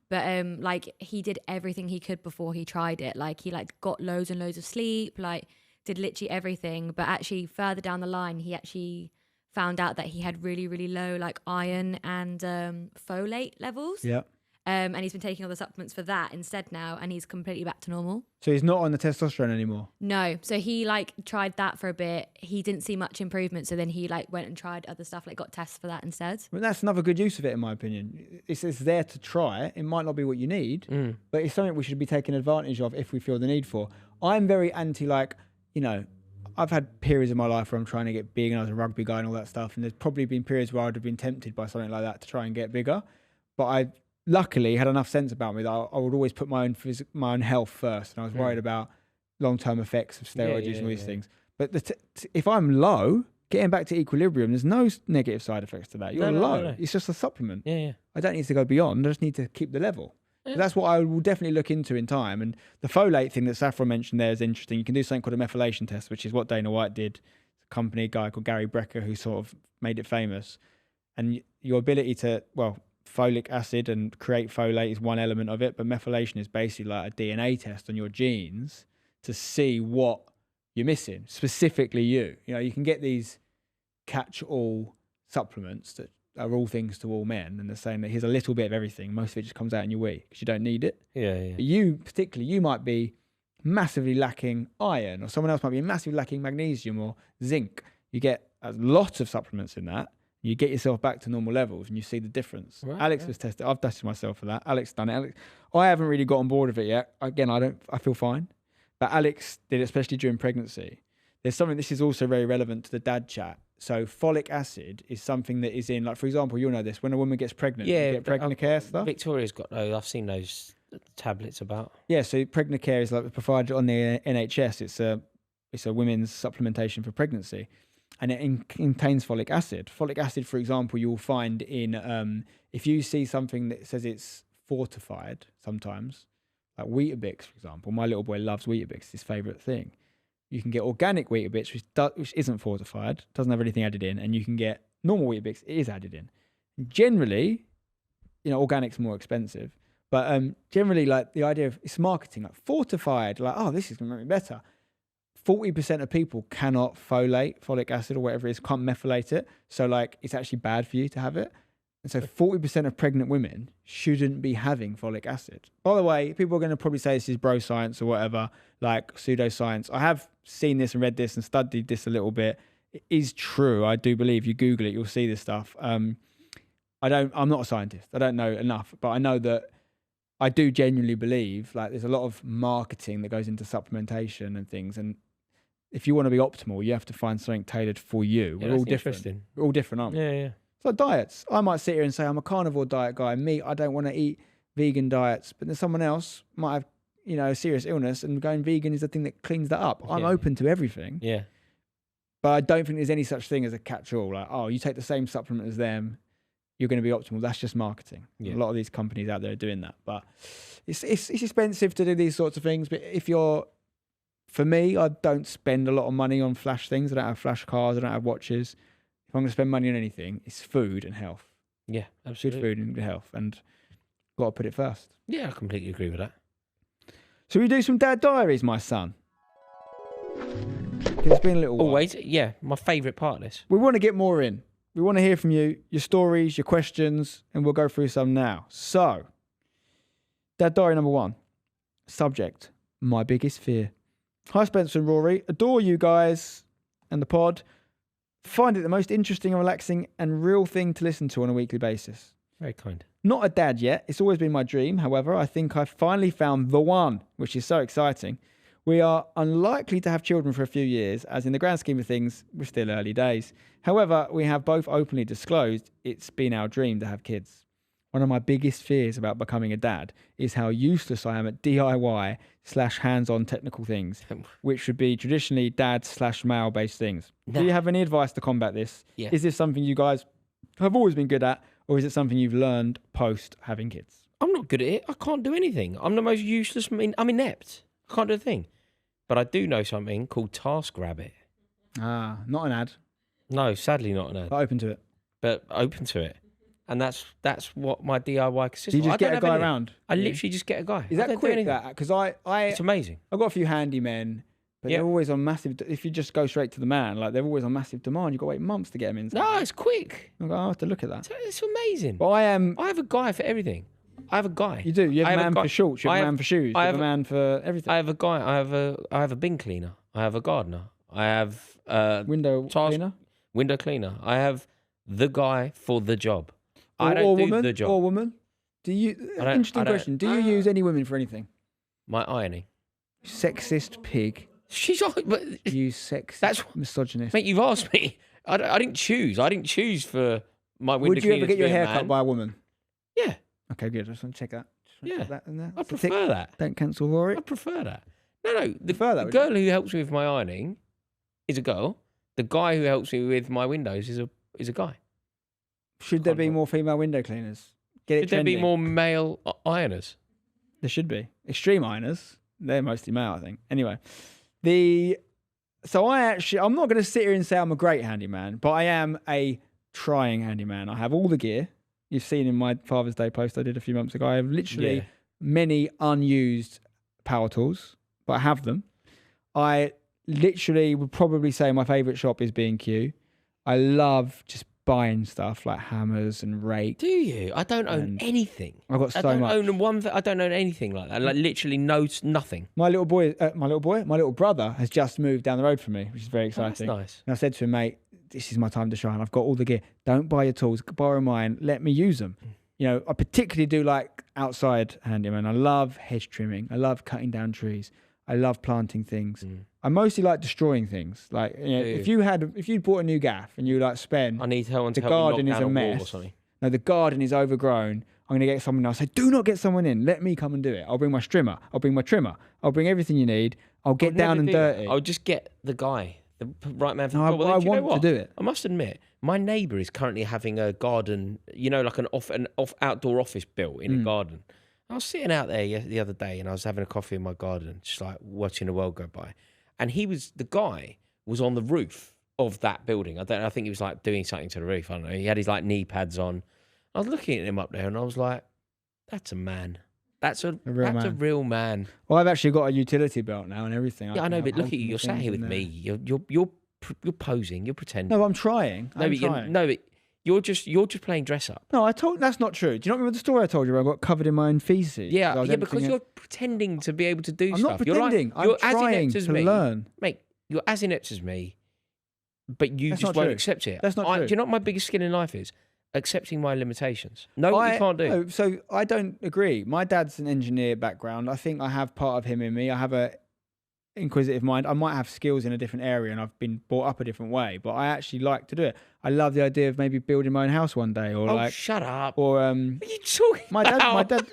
[SPEAKER 3] But like he did everything he could before he tried it. Like he got loads and loads of sleep, like did literally everything. But actually, further down the line, he actually found out that he had really, really low like iron and folate levels.
[SPEAKER 1] Yeah.
[SPEAKER 3] And he's been taking all the supplements for that instead now, and he's completely back to normal.
[SPEAKER 1] So he's not on the testosterone anymore?
[SPEAKER 3] No. So he tried that for a bit. He didn't see much improvement. So then he went and tried other stuff, got tests for that instead.
[SPEAKER 1] Well, that's another good use of it, in my opinion. It's there to try. It might not be what you need, but it's something we should be taking advantage of if we feel the need for. I'm very anti, I've had periods in my life where I'm trying to get big and I was a rugby guy and all that stuff. And there's probably been periods where I'd have been tempted by something like that to try and get bigger. But I luckily had enough sense about me that I would always put my own health first. And I was worried about long-term effects of steroid use and all these things. But if I'm low, getting back to equilibrium, there's no negative side effects to that. You're low. No. It's just a supplement.
[SPEAKER 2] Yeah.
[SPEAKER 1] I don't need to go beyond. I just need to keep the level. Yeah. That's what I will definitely look into in time. And the folate thing that Saffron mentioned there is interesting. You can do something called a methylation test, which is what Dana White did. It's a company, a guy called Gary Brecker, who sort of made it famous. And your ability to, folic acid and create folate is one element of it, but methylation is basically like a DNA test on your genes to see what you're missing, specifically you. You can get these catch-all supplements that are all things to all men, and they're saying that here's a little bit of everything. Most of it just comes out in your wee because you don't need it.
[SPEAKER 2] Yeah.
[SPEAKER 1] But you might be massively lacking iron, or someone else might be massively lacking magnesium or zinc. You get a lot of supplements in that. You get yourself back to normal levels and you see the difference. Right, Alex was tested. I've tested myself for that. Alex done it. I haven't really got on board with it yet. Again, I feel fine. But Alex did it, especially during pregnancy. There's something, this is also very relevant to the dad chat. So folic acid is something that is in, for example, you'll know this, when a woman gets pregnant, you get Pregnacare stuff.
[SPEAKER 2] Victoria's got those. I've seen those tablets about.
[SPEAKER 1] Yeah, so Pregnacare is provided on the NHS. It's a women's supplementation for pregnancy. And it contains folic acid. Folic acid, for example, you'll find in, if you see something that says it's fortified sometimes, like Weetabix, for example. My little boy loves Weetabix, it's his favourite thing. You can get organic Weetabix, which isn't fortified, doesn't have anything added in, and you can get normal Weetabix, it is added in. Generally, organic's more expensive, but generally, the idea of it's marketing, fortified, this is going to make me better. 40% of people cannot folic acid or whatever it is, can't methylate it. So it's actually bad for you to have it. And so 40% of pregnant women shouldn't be having folic acid. By the way, people are going to probably say this is bro science or whatever, pseudoscience. I have seen this and read this and studied this a little bit. It is true. I do believe you Google it, you'll see this stuff. I'm not a scientist. I don't know enough, but I know that I do genuinely believe there's a lot of marketing that goes into supplementation and things. And if you want to be optimal, you have to find something tailored for you.
[SPEAKER 2] Yeah,
[SPEAKER 1] We're all different. We're all different, aren't we?
[SPEAKER 2] Yeah.
[SPEAKER 1] It's like diets. I might sit here and say I'm a carnivore diet guy. I don't want to eat vegan diets. But then someone else might have, a serious illness, and going vegan is the thing that cleans that up. I'm open to everything.
[SPEAKER 2] Yeah.
[SPEAKER 1] But I don't think there's any such thing as a catch-all. You take the same supplement as them, you're going to be optimal. That's just marketing. Yeah. A lot of these companies out there are doing that. But it's expensive to do these sorts of things. But for me, I don't spend a lot of money on flash things. I don't have flash cars. I don't have watches. If I'm going to spend money on anything, it's food and health.
[SPEAKER 2] Yeah, absolutely.
[SPEAKER 1] Good food and good health. And got to put it first.
[SPEAKER 2] Yeah, I completely agree with that.
[SPEAKER 1] So we do some dad diaries, my son. Because it's been a little while.
[SPEAKER 2] Always, yeah. My favourite part of this.
[SPEAKER 1] We want to get more in. We want to hear from you, your stories, your questions, and we'll go through some now. So, dad diary number 1. Subject, my biggest fear. Hi, Spencer and Rory. Adore you guys and the pod. Find it the most interesting and relaxing and real thing to listen to on a weekly basis.
[SPEAKER 2] Very kind.
[SPEAKER 1] Not a dad yet. It's always been my dream. However, I think I finally found the one, which is so exciting. We are unlikely to have children for a few years, as in the grand scheme of things, we're still early days. However, we have both openly disclosed it's been our dream to have kids. One of my biggest fears about becoming a dad is how useless I am at DIY/hands-on technical things, which should be traditionally dad/male-based things. Do you have any advice to combat this?
[SPEAKER 2] Yeah.
[SPEAKER 1] Is this something you guys have always been good at, or is it something you've learned post having kids?
[SPEAKER 2] I'm not good at it. I can't do anything. I'm the most useless. I'm inept. I can't do a thing. But I do know something called TaskRabbit.
[SPEAKER 1] Ah, not an ad,
[SPEAKER 2] No, sadly not an ad,
[SPEAKER 1] but open to it.
[SPEAKER 2] but open to it. And that's what my DIY consists
[SPEAKER 1] Do you
[SPEAKER 2] of.
[SPEAKER 1] just
[SPEAKER 2] I
[SPEAKER 1] get
[SPEAKER 2] don't
[SPEAKER 1] a
[SPEAKER 2] have
[SPEAKER 1] guy
[SPEAKER 2] anything.
[SPEAKER 1] around?
[SPEAKER 2] I literally just get a guy.
[SPEAKER 1] Is
[SPEAKER 2] I
[SPEAKER 1] that
[SPEAKER 2] don't do
[SPEAKER 1] quick?
[SPEAKER 2] anything.
[SPEAKER 1] That because
[SPEAKER 2] It's amazing.
[SPEAKER 1] I've got a few handymen, but
[SPEAKER 2] Yeah.
[SPEAKER 1] they're always on massive. If you just go straight to the man, like they're always on massive demand. You've got to wait months to get them in.
[SPEAKER 2] No, it's quick.
[SPEAKER 1] I'll have to look at that.
[SPEAKER 2] It's amazing.
[SPEAKER 1] But I am.
[SPEAKER 2] I have a guy for everything. I have a guy.
[SPEAKER 1] You do. You have
[SPEAKER 2] I
[SPEAKER 1] a
[SPEAKER 2] have a
[SPEAKER 1] man
[SPEAKER 2] guy-
[SPEAKER 1] for shorts. You have
[SPEAKER 2] I
[SPEAKER 1] a
[SPEAKER 2] have-
[SPEAKER 1] man for shoes. You
[SPEAKER 2] I
[SPEAKER 1] have a
[SPEAKER 2] have-
[SPEAKER 1] man for everything.
[SPEAKER 2] I have a guy. I have a bin cleaner. I have a gardener. I have
[SPEAKER 1] Window cleaner.
[SPEAKER 2] window cleaner. I have the guy for the job.
[SPEAKER 1] Or,
[SPEAKER 2] I don't
[SPEAKER 1] or
[SPEAKER 2] do
[SPEAKER 1] woman.
[SPEAKER 2] the job.
[SPEAKER 1] Or woman. Do you?
[SPEAKER 2] I don't-
[SPEAKER 1] Interesting
[SPEAKER 2] I don't-
[SPEAKER 1] question. Do you use any women for anything?
[SPEAKER 2] My ironing.
[SPEAKER 1] Sexist pig.
[SPEAKER 2] She's all, but
[SPEAKER 1] You sexist.
[SPEAKER 2] That's-
[SPEAKER 1] misogynist.
[SPEAKER 2] mate, you've asked me. I didn't choose. I didn't choose for my window
[SPEAKER 1] Would you ever
[SPEAKER 2] cleaner
[SPEAKER 1] get
[SPEAKER 2] to
[SPEAKER 1] your
[SPEAKER 2] be a
[SPEAKER 1] hair
[SPEAKER 2] man.
[SPEAKER 1] cut by a woman?
[SPEAKER 2] Yeah,
[SPEAKER 1] Okay, good. I just want to check that. Just want to
[SPEAKER 2] Yeah.
[SPEAKER 1] check that in there.
[SPEAKER 2] I
[SPEAKER 1] That's a tick.
[SPEAKER 2] prefer that.
[SPEAKER 1] Don't cancel Rory.
[SPEAKER 2] I prefer that. No, the
[SPEAKER 1] Prefer that,
[SPEAKER 2] the
[SPEAKER 1] would you?
[SPEAKER 2] girl who helps me with my ironing is a girl. The guy who helps me with my windows is a guy.
[SPEAKER 1] Should there
[SPEAKER 2] Can't
[SPEAKER 1] be
[SPEAKER 2] work.
[SPEAKER 1] more female window cleaners? Get it
[SPEAKER 2] Should there be
[SPEAKER 1] trending.
[SPEAKER 2] more male ironers?
[SPEAKER 1] There should be. Extreme ironers. They're mostly male, I think. Anyway, I'm not going to sit here and say I'm a great handyman, but I am a trying handyman. I have all the gear. You've seen in my Father's Day post I did a few months ago. I have literally
[SPEAKER 2] Yeah.
[SPEAKER 1] many unused power tools, but I have them. I literally would probably say my favourite shop is B&Q. I love just buying stuff like hammers and rakes.
[SPEAKER 2] Do you? I don't own
[SPEAKER 1] And
[SPEAKER 2] anything.
[SPEAKER 1] I've got so
[SPEAKER 2] I don't
[SPEAKER 1] much.
[SPEAKER 2] own I don't own anything like that. Like literally nothing.
[SPEAKER 1] My little brother has just moved down the road from me, which is very
[SPEAKER 2] Oh, that's
[SPEAKER 1] exciting.
[SPEAKER 2] nice.
[SPEAKER 1] And I said to him, mate, this is my time to shine. I've got all the gear. Don't buy your tools. Borrow mine. Let me use them. You know, I particularly do like outside handyman. I love hedge trimming. I love cutting down trees. I love planting things. I mostly like destroying things. Like, you know,
[SPEAKER 2] Ew.
[SPEAKER 1] if you bought a new gaff and you like spend,
[SPEAKER 2] I need someone to
[SPEAKER 1] The
[SPEAKER 2] help me
[SPEAKER 1] garden
[SPEAKER 2] knock
[SPEAKER 1] is
[SPEAKER 2] down
[SPEAKER 1] a
[SPEAKER 2] wall or
[SPEAKER 1] mess.
[SPEAKER 2] something.
[SPEAKER 1] no, the garden is overgrown. I'm going to get someone else. I say, do not get someone in. Let me come and do it. I'll bring my strimmer. I'll bring my trimmer. I'll bring everything you need. I'll get
[SPEAKER 2] I'd
[SPEAKER 1] down
[SPEAKER 2] never
[SPEAKER 1] and
[SPEAKER 2] do that.
[SPEAKER 1] dirty.
[SPEAKER 2] I'll just get the guy, the right man for
[SPEAKER 1] No,
[SPEAKER 2] the job. Well,
[SPEAKER 1] I
[SPEAKER 2] do you know
[SPEAKER 1] want to
[SPEAKER 2] what?
[SPEAKER 1] do it.
[SPEAKER 2] I must admit, my neighbour is currently having a garden, you know, like an outdoor office built in a garden. I was sitting out there the other day and I was having a coffee in my garden, just like watching the world go by. And the guy was on the roof of that building. I think he was like doing something to the roof. I don't know. He had his like knee pads on. I was looking at him up there and I was like, that's a man. That's a real man.
[SPEAKER 1] Well, I've actually got a utility belt now and everything.
[SPEAKER 2] Yeah, I know,
[SPEAKER 1] can
[SPEAKER 2] but
[SPEAKER 1] have
[SPEAKER 2] look at you.
[SPEAKER 1] multiple
[SPEAKER 2] You're sat
[SPEAKER 1] things
[SPEAKER 2] here
[SPEAKER 1] in
[SPEAKER 2] with
[SPEAKER 1] there.
[SPEAKER 2] me. You're posing. You're pretending.
[SPEAKER 1] No, I'm trying. I'm trying.
[SPEAKER 2] But you're just playing dress up.
[SPEAKER 1] No, that's not true. Do you not remember the story I told you where I got covered in my own feces?
[SPEAKER 2] Yeah,
[SPEAKER 1] I was
[SPEAKER 2] because
[SPEAKER 1] emptying
[SPEAKER 2] you're
[SPEAKER 1] it?
[SPEAKER 2] pretending to be able to do
[SPEAKER 1] I'm
[SPEAKER 2] stuff.
[SPEAKER 1] not pretending.
[SPEAKER 2] You're
[SPEAKER 1] I'm
[SPEAKER 2] as
[SPEAKER 1] trying
[SPEAKER 2] inept as
[SPEAKER 1] to
[SPEAKER 2] me,
[SPEAKER 1] learn.
[SPEAKER 2] mate. You're as inept as me, but you
[SPEAKER 1] That's
[SPEAKER 2] just
[SPEAKER 1] not
[SPEAKER 2] won't
[SPEAKER 1] true.
[SPEAKER 2] accept it.
[SPEAKER 1] That's not true.
[SPEAKER 2] Do you know what my biggest skill in life is? Accepting my limitations. No, what you can't do.
[SPEAKER 1] No, so I don't agree. My dad's an engineer background. I think I have part of him in me. I have a inquisitive mind. I might have skills in a different area and I've been brought up a different way, but I actually like to do it. I love the idea of maybe building my own house one day or
[SPEAKER 2] Oh, shut up.
[SPEAKER 1] or
[SPEAKER 2] What are you talking
[SPEAKER 1] my
[SPEAKER 2] about?
[SPEAKER 1] dad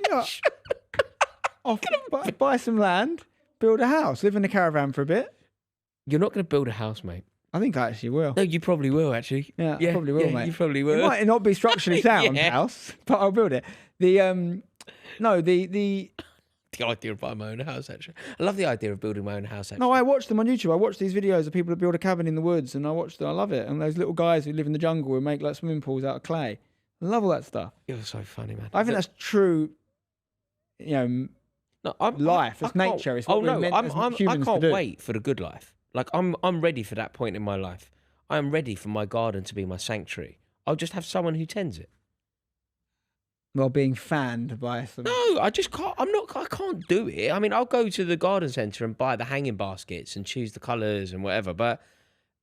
[SPEAKER 1] buy some land, build a house, live in a caravan for a bit.
[SPEAKER 2] You're not going to build a house, mate.
[SPEAKER 1] I think I actually will.
[SPEAKER 2] No, you probably will, actually.
[SPEAKER 1] Yeah, I probably will, mate.
[SPEAKER 2] You probably
[SPEAKER 1] It
[SPEAKER 2] will.
[SPEAKER 1] might not be structurally sound
[SPEAKER 2] Yeah.
[SPEAKER 1] house, but I'll build it. The
[SPEAKER 2] The idea of buying my own house, actually. I love the idea of building my own house, actually.
[SPEAKER 1] no, I watch them on YouTube. I watch these videos of people that build a cabin in the woods, and I watch them. I love it. And those little guys who live in the jungle and make like swimming pools out of clay. I love all that stuff.
[SPEAKER 2] You're so funny, man.
[SPEAKER 1] I think that's true. You know,
[SPEAKER 2] No,
[SPEAKER 1] life. It's
[SPEAKER 2] I can't-
[SPEAKER 1] nature. It's what we're meant as
[SPEAKER 2] I
[SPEAKER 1] humans to
[SPEAKER 2] can't
[SPEAKER 1] do.
[SPEAKER 2] wait for the good life. Like I'm ready for that point in my life. I am ready for my garden to be my sanctuary. I'll just have someone who tends it.
[SPEAKER 1] Well, being fanned by some.
[SPEAKER 2] No, I just can't. I can't do it. I mean, I'll go to the garden centre and buy the hanging baskets and choose the colours and whatever. But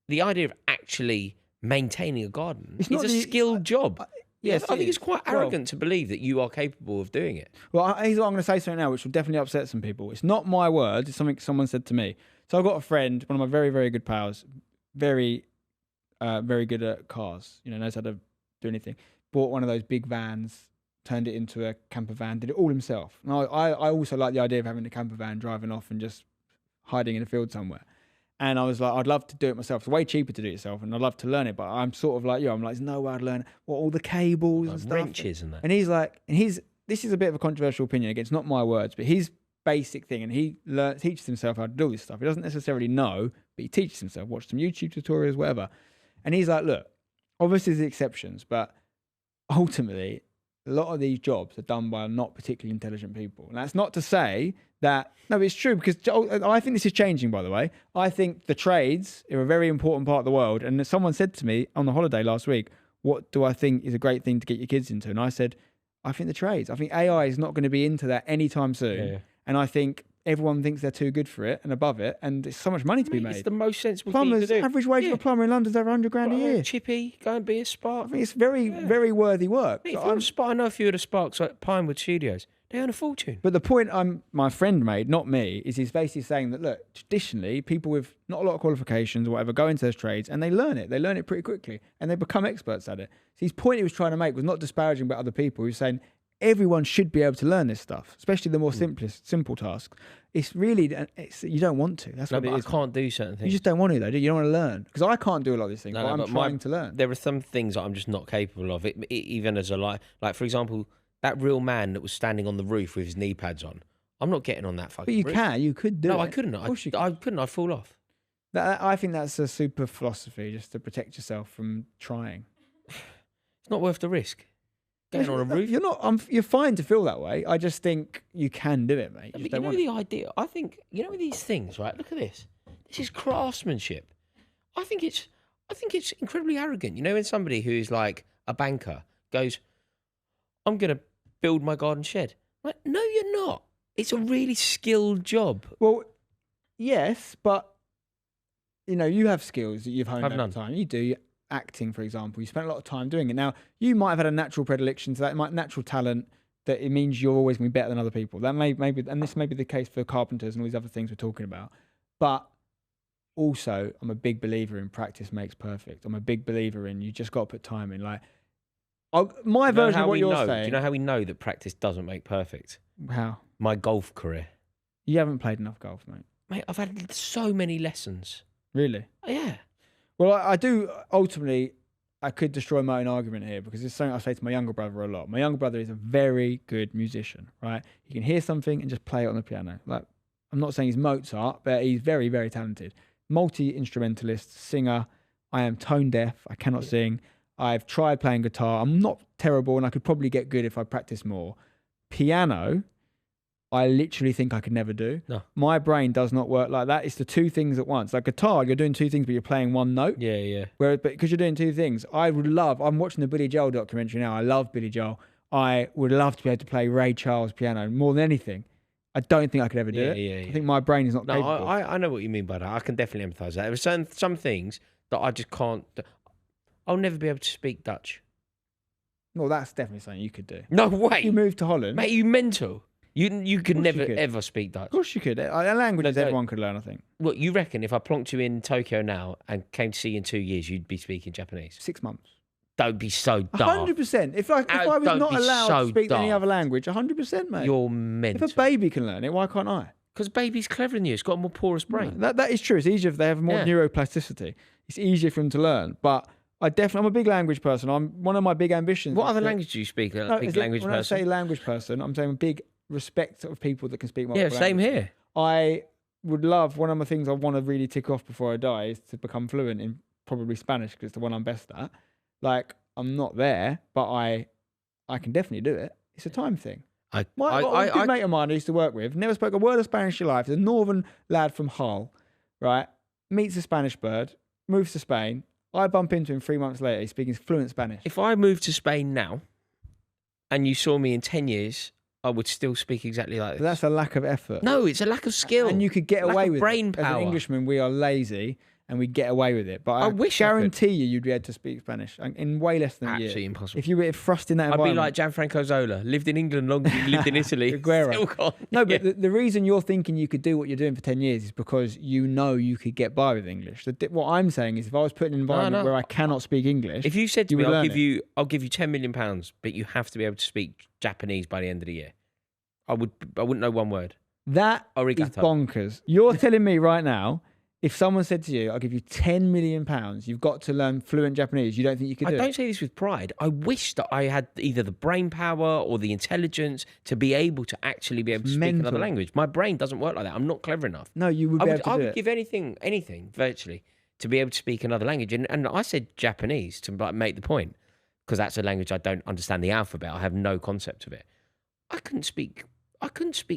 [SPEAKER 2] the idea of actually maintaining a garden
[SPEAKER 1] It's
[SPEAKER 2] is
[SPEAKER 1] not
[SPEAKER 2] a
[SPEAKER 1] the-
[SPEAKER 2] skilled job.
[SPEAKER 1] Yes,
[SPEAKER 2] I
[SPEAKER 1] it
[SPEAKER 2] think it's
[SPEAKER 1] is.
[SPEAKER 2] quite
[SPEAKER 1] Well-
[SPEAKER 2] arrogant to believe that you are capable of doing it.
[SPEAKER 1] Well, here's what I'm going to say something now, which will definitely upset some people. It's not my words. It's something someone said to me. So I've got a friend, one of my very, very good pals, very good at cars. You know, knows how to do anything. Bought one of those big vans turned it into a camper van, did it all himself. And I also like the idea of having a camper van driving off and just hiding in a field somewhere. And I was like, I'd love to do it myself. It's way cheaper to do it yourself, and I'd love to learn it. But I'm sort of like, I'm like, there's no way I'd learn it. What, all the cables and stuff.
[SPEAKER 2] Wrenches and that.
[SPEAKER 1] And he's like, this is a bit of a controversial opinion. Again, it's not my words, but his basic thing, and he teaches himself how to do this stuff. He doesn't necessarily know, but he teaches himself, watch some YouTube tutorials, whatever. And he's like, look, obviously there's exceptions, but ultimately, a lot of these jobs are done by not particularly intelligent people. And that's not to say that, no, it's true, because I think this is changing, by the way. I think the trades are a very important part of the world. And someone said to me on the holiday last week, what do I think is a great thing to get your kids into? And I said, I think the trades. I think AI is not going to be into that anytime soon. Yeah. And I think everyone thinks they're too good for it and above it, and there's so much money to be made.
[SPEAKER 2] It's the most sensible
[SPEAKER 1] Plumbers,
[SPEAKER 2] thing to do.
[SPEAKER 1] Average wage of a plumber in London's over 100 grand a year.
[SPEAKER 2] Chippy, go and be a spark.
[SPEAKER 1] I think it's very worthy work.
[SPEAKER 2] If I'm a spark, I know a few of the sparks at Pinewood Studios. They earn a fortune.
[SPEAKER 1] But the point my friend made, not me, is he's basically saying that, look, traditionally, people with not a lot of qualifications or whatever go into those trades and they learn it. They learn it pretty quickly and they become experts at it. So his point he was trying to make was not disparaging about other people. He was saying everyone should be able to learn this stuff, especially the more simple tasks. It's really, you don't want to. That's what it is.
[SPEAKER 2] I can't do certain things.
[SPEAKER 1] You just don't want to, though, do you? You don't want to learn. Because I can't do a lot of these things, but I'm trying to learn.
[SPEAKER 2] There are some things that I'm just not capable of, even as a like for example, that real man that was standing on the roof with his knee pads on. I'm not getting on that fucking roof.
[SPEAKER 1] But you could do it.
[SPEAKER 2] No, I couldn't. I couldn't. I'd fall off.
[SPEAKER 1] I think that's a super philosophy, just to protect yourself from trying.
[SPEAKER 2] It's not worth the risk. Getting on a roof.
[SPEAKER 1] You're fine to feel that way. I just think you can do it, mate.
[SPEAKER 2] The idea. I think with these things, right? Look at this. This is craftsmanship. I think it's incredibly arrogant. When somebody who's like a banker goes, "I'm going to build my garden shed." Like, no, you're not. It's a really skilled job.
[SPEAKER 1] Well, yes, but you have skills that you've honed over time. You do. Acting, for example, you spent a lot of time doing it. Now, you might have had a natural predilection to that, natural talent, that it means you're always going to be better than other people. That may be, and this may be the case for carpenters and all these other things we're talking about. But also, I'm a big believer in practice makes perfect. I'm a big believer in you just got to put time in. Like, my version of what you're saying.
[SPEAKER 2] Do you know how we know that practice doesn't make perfect?
[SPEAKER 1] How?
[SPEAKER 2] My golf career.
[SPEAKER 1] You haven't played enough golf, mate.
[SPEAKER 2] Mate, I've had so many lessons.
[SPEAKER 1] Really?
[SPEAKER 2] Yeah.
[SPEAKER 1] Well, I do, ultimately, I could destroy my own argument here because it's something I say to my younger brother a lot. My younger brother is a very good musician, right? He can hear something and just play it on the piano. Like, I'm not saying he's Mozart, but he's very, very talented. Multi-instrumentalist, singer. I am tone deaf. I cannot sing. I've tried playing guitar. I'm not terrible and I could probably get good if I practice more. Piano, I literally think I could never do.
[SPEAKER 2] No.
[SPEAKER 1] My brain does not work like that. It's the two things at once. Like guitar, you're doing two things, but you're playing one note.
[SPEAKER 2] Yeah.
[SPEAKER 1] But because you're doing two things, I'm watching the Billy Joel documentary now. I love Billy Joel. I would love to be able to play Ray Charles piano more than anything. I don't think I could ever do it.
[SPEAKER 2] Yeah.
[SPEAKER 1] I think my brain is not capable.
[SPEAKER 2] No, I know what you mean by that. I can definitely empathise that. There are some things that I just can't. I'll never be able to speak Dutch.
[SPEAKER 1] Well, that's definitely something you could do.
[SPEAKER 2] No way.
[SPEAKER 1] You moved to Holland.
[SPEAKER 2] Mate, you mental. You could never, ever speak Dutch.
[SPEAKER 1] Of course you could. A language everyone could learn, I think.
[SPEAKER 2] What, you reckon if I plonked you in Tokyo now and came to see you in 2 years, you'd be speaking Japanese?
[SPEAKER 1] 6 months.
[SPEAKER 2] Don't be so daft.
[SPEAKER 1] 100%. If I was not allowed to speak any other language, 100%, mate.
[SPEAKER 2] You're mental.
[SPEAKER 1] If a baby can learn it, why can't I?
[SPEAKER 2] Because baby's cleverer than you. It's got a more porous brain.
[SPEAKER 1] No, that is true. It's easier if they have more neuroplasticity. It's easier for them to learn. But I'm a big language person. One of my big ambitions.
[SPEAKER 2] What other language do you speak? When I
[SPEAKER 1] say language person, I'm saying big respect of people that can speak multiple languages.
[SPEAKER 2] Same here.
[SPEAKER 1] I would love, one of the things I want to really tick off before I die is to become fluent in probably Spanish because it's the one I'm best at. Like, I'm not there, but I can definitely do it. It's a time thing. A good mate of mine I used to work with, never spoke a word of Spanish in life. He's a northern lad from Hull, right? Meets a Spanish bird, moves to Spain. I bump into him 3 months later. He's speaking fluent Spanish.
[SPEAKER 2] If I moved to Spain now and you saw me in 10 years, I would still speak exactly like this.
[SPEAKER 1] But that's a lack of effort.
[SPEAKER 2] No, it's a lack of skill.
[SPEAKER 1] And you could get away with
[SPEAKER 2] brain
[SPEAKER 1] it.
[SPEAKER 2] power.
[SPEAKER 1] As an Englishman, we are lazy and we get away with it. But I
[SPEAKER 2] wish I could.
[SPEAKER 1] guarantee you'd be able to speak Spanish in way less than a year.
[SPEAKER 2] Absolutely impossible.
[SPEAKER 1] If you were thrust in that
[SPEAKER 2] I'd
[SPEAKER 1] environment.
[SPEAKER 2] be like Gianfranco Zola. Lived in England longer than he lived in Italy.
[SPEAKER 1] Aguero.
[SPEAKER 2] Still gone.
[SPEAKER 1] No, but the reason you're thinking you could do what you're doing for 10 years is because you know you could get by with English. What I'm saying is if I was put in an environment where I cannot speak English...
[SPEAKER 2] If you said to me,
[SPEAKER 1] would
[SPEAKER 2] I'll
[SPEAKER 1] learn
[SPEAKER 2] give you £10 million, but you have to be able to speak Japanese by the end of the year, I wouldn't know one word.
[SPEAKER 1] That
[SPEAKER 2] Arigato.
[SPEAKER 1] is bonkers. You're telling me right now, if someone said to you, I'll give you £10 million, you've got to learn fluent Japanese, you don't think you could do it?
[SPEAKER 2] I don't say this with pride. I wish that I had either the brain power or the intelligence to be able to actually be able to speak another language. My brain doesn't work like that. I'm not clever enough.
[SPEAKER 1] No, you would be able to do it.
[SPEAKER 2] I would give anything virtually to be able to speak another language. And I said Japanese to make the point because that's a language I don't understand the alphabet. I have no concept of it. I couldn't speak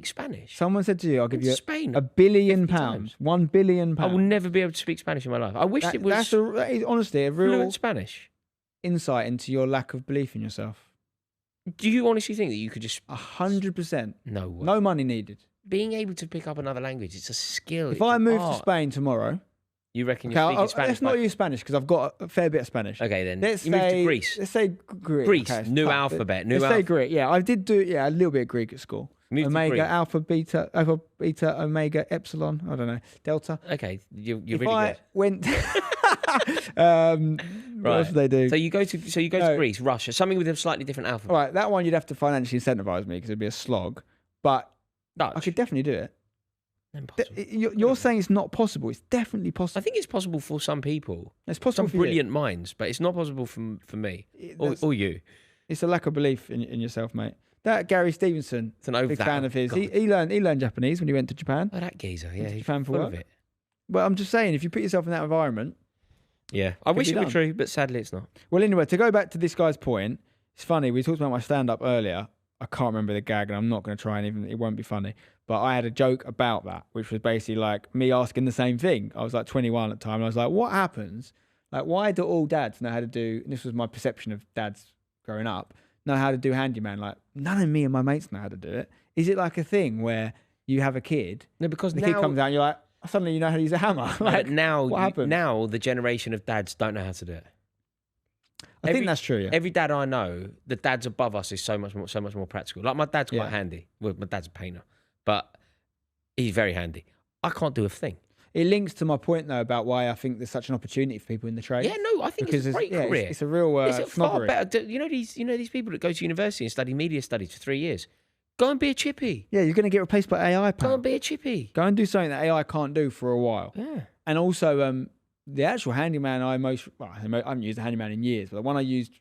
[SPEAKER 2] Spanish.
[SPEAKER 1] Someone said to you, I'll give you
[SPEAKER 2] Spain
[SPEAKER 1] £1 billion,
[SPEAKER 2] times.
[SPEAKER 1] £1 billion.
[SPEAKER 2] I will never be able to speak Spanish in my life. I wish it was
[SPEAKER 1] that is honestly a real
[SPEAKER 2] fluent Spanish.
[SPEAKER 1] Insight into your lack of belief in yourself.
[SPEAKER 2] Do you honestly think that you could just
[SPEAKER 1] 100%?
[SPEAKER 2] No way.
[SPEAKER 1] No money needed.
[SPEAKER 2] Being able to pick up another language, it's a skill.
[SPEAKER 1] If I move to Spain tomorrow,
[SPEAKER 2] you reckon you're speaking Spanish?
[SPEAKER 1] Let's not use Spanish because I've got a fair bit of Spanish.
[SPEAKER 2] Okay, then
[SPEAKER 1] let's
[SPEAKER 2] move to Greece.
[SPEAKER 1] Let's say Greek.
[SPEAKER 2] Greece,
[SPEAKER 1] okay,
[SPEAKER 2] new alphabet.
[SPEAKER 1] Let's say Greek. Yeah, I did do a little bit of Greek at school. Omega, alpha, beta, omega, epsilon. I don't know, delta.
[SPEAKER 2] Okay, you're
[SPEAKER 1] if
[SPEAKER 2] really
[SPEAKER 1] I
[SPEAKER 2] good.
[SPEAKER 1] Went, what else do they do?
[SPEAKER 2] So you go to Greece, Russia, something with a slightly different alphabet.
[SPEAKER 1] All right, that one you'd have to financially incentivize me because it'd be a slog. But
[SPEAKER 2] Dutch.
[SPEAKER 1] I could definitely do it.
[SPEAKER 2] Impossible.
[SPEAKER 1] You're saying it's not possible. It's definitely possible.
[SPEAKER 2] I think it's possible for some people.
[SPEAKER 1] It's possible
[SPEAKER 2] some
[SPEAKER 1] for
[SPEAKER 2] brilliant minds, but it's not possible for me or you.
[SPEAKER 1] It's a lack of belief in yourself, mate. That Gary Stevenson, big fan of his. He learned Japanese when he went to Japan.
[SPEAKER 2] Oh, that geezer, yeah, he's
[SPEAKER 1] Japan for
[SPEAKER 2] full
[SPEAKER 1] work.
[SPEAKER 2] of it.
[SPEAKER 1] Well, I'm just saying, if you put yourself in that environment,
[SPEAKER 2] yeah, I wish it were true, but sadly it's not.
[SPEAKER 1] Well, anyway, to go back to this guy's point, it's funny. We talked about my stand-up earlier. I can't remember the gag, and I'm not going to try and even. It won't be funny. But I had a joke about that, which was basically like me asking the same thing. I was like 21 at the time, and I was like, "What happens? Like, why do all dads know how to do?" And this was my perception of dads growing up. Know how to do handyman. Like, none of me and my mates know how to do it. Is it like a thing where you have a kid?
[SPEAKER 2] No, because
[SPEAKER 1] the
[SPEAKER 2] now,
[SPEAKER 1] kid comes out and you're like, suddenly you know how to use a hammer. Like,
[SPEAKER 2] but now,
[SPEAKER 1] what happens?
[SPEAKER 2] Now the generation of dads don't know how to do it.
[SPEAKER 1] I think that's true. Yeah.
[SPEAKER 2] Every dad I know, the dads above us is so much more practical. Like my dad's quite handy. Well, my dad's a painter, but he's very handy. I can't do a thing.
[SPEAKER 1] It links to my point though about why I think there's such an opportunity for people in the trade.
[SPEAKER 2] Yeah, no, I think it's a great career.
[SPEAKER 1] It's a real
[SPEAKER 2] it's far
[SPEAKER 1] snobbery.
[SPEAKER 2] better. You know these people that go to university and study media studies for 3 years. Go and be a chippy.
[SPEAKER 1] Yeah, you're going to get replaced by AI.
[SPEAKER 2] Go and be a chippy.
[SPEAKER 1] Go and do something that AI can't do for a while.
[SPEAKER 2] Yeah.
[SPEAKER 1] And also, the actual handyman I haven't used a handyman in years, but the one I used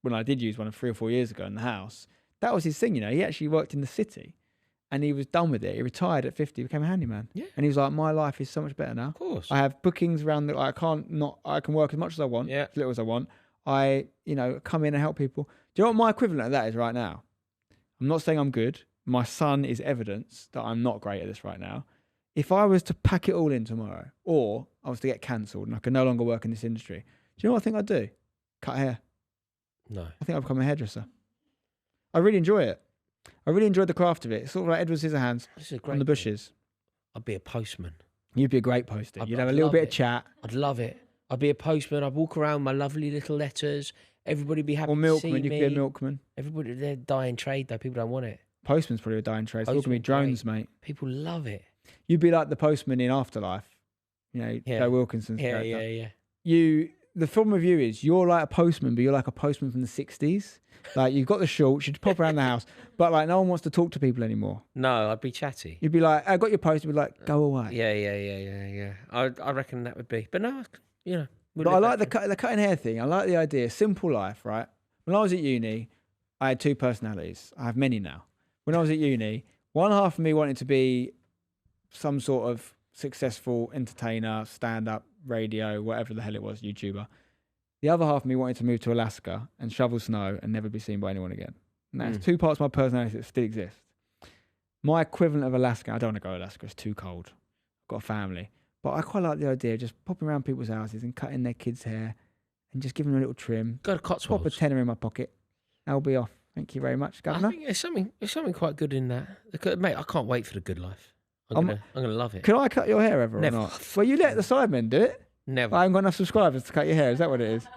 [SPEAKER 1] when I did use one 3 or 4 years ago in the house, that was his thing. You know, he actually worked in the city. And he was done with it. He retired at 50, became a handyman. Yeah. And he was like, my life is so much better now.
[SPEAKER 2] Of course.
[SPEAKER 1] I have bookings around I can work as much as I want, as little as I want. I, come in and help people. Do you know what my equivalent of that is right now? I'm not saying I'm good. My son is evidence that I'm not great at this right now. If I was to pack it all in tomorrow, or I was to get cancelled and I could no longer work in this industry, do you know what I think I'd do? Cut hair.
[SPEAKER 2] No.
[SPEAKER 1] I think I'd become a hairdresser. I really enjoy it. I really enjoyed the craft of it. It's sort of like Edward Scissorhands on the bushes.
[SPEAKER 2] I'd be a postman.
[SPEAKER 1] You'd be a great poster. You'd have a little bit of chat.
[SPEAKER 2] I'd love it. I'd be a postman. I'd walk around with my lovely little letters. Everybody'd be happy
[SPEAKER 1] or milkman.
[SPEAKER 2] to see me.
[SPEAKER 1] You could be a milkman.
[SPEAKER 2] Everybody, they're dying trade though. People don't want it.
[SPEAKER 1] Postman's probably a dying trade. It's going to be drones, mate.
[SPEAKER 2] People love it.
[SPEAKER 1] You'd be like the postman in Afterlife. Joe Wilkinson's character.
[SPEAKER 2] Yeah.
[SPEAKER 1] The problem with you is you're like a postman, but you're like a postman from the 60s. Like, you've got the shorts, you'd pop around the house, but like no one wants to talk to people anymore.
[SPEAKER 2] No, I'd be chatty.
[SPEAKER 1] You'd be like, I got your post, you'd be like, go away.
[SPEAKER 2] Yeah. I reckon that would be. But no,
[SPEAKER 1] But I like the cutting hair thing. I like the idea. Simple life, right? When I was at uni, I had 2 personalities. I have many now. When I was at uni, one half of me wanted to be some sort of successful entertainer, stand-up, radio, whatever the hell it was, YouTuber. The other half of me wanted to move to Alaska and shovel snow and never be seen by anyone again. And that's 2 parts of my personality that still exist. My equivalent of Alaska, I don't want to go to Alaska, it's too cold. I've got a family. But I quite like the idea of just popping around people's houses and cutting their kids' hair and just giving them a little trim.
[SPEAKER 2] Go to Cotswolds.
[SPEAKER 1] Pop a tenner in my pocket. I'll be off. Thank you very much, Governor.
[SPEAKER 2] I think there's something quite good in that. Mate, I can't wait for the good life. I'm gonna love it.
[SPEAKER 1] Can I cut your hair ever
[SPEAKER 2] Never.
[SPEAKER 1] or not? Well, you let the sidemen do it.
[SPEAKER 2] Never.
[SPEAKER 1] I haven't got enough subscribers to cut your hair. Is that what it is?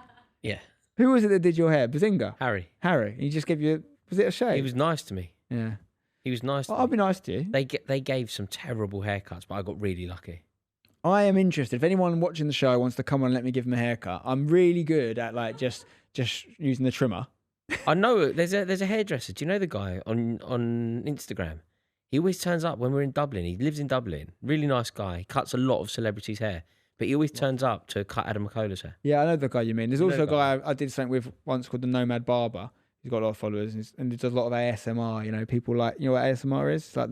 [SPEAKER 2] Yeah.
[SPEAKER 1] Who was it that did your hair? Bazinga?
[SPEAKER 2] Harry.
[SPEAKER 1] Harry. He just gave you, was it a shave?
[SPEAKER 2] He was nice to me.
[SPEAKER 1] Yeah.
[SPEAKER 2] He was nice to
[SPEAKER 1] I'll
[SPEAKER 2] me.
[SPEAKER 1] be nice to you.
[SPEAKER 2] They gave some terrible haircuts, but I got really lucky.
[SPEAKER 1] I am interested. If anyone watching the show wants to come on and let me give him a haircut, I'm really good at like just using the trimmer.
[SPEAKER 2] I know there's a hairdresser. Do you know the guy on Instagram? He always turns up when we're in Dublin. He lives in Dublin. Really nice guy. He cuts a lot of celebrities' hair, but he always turns up to cut Adam McCullough's hair.
[SPEAKER 1] Yeah, I know the guy you mean. There's
[SPEAKER 2] You
[SPEAKER 1] also
[SPEAKER 2] know
[SPEAKER 1] a guy I did something with once called the Nomad Barber. He's got a lot of followers and he does a lot of ASMR. You know, people like, you know what ASMR is? It's like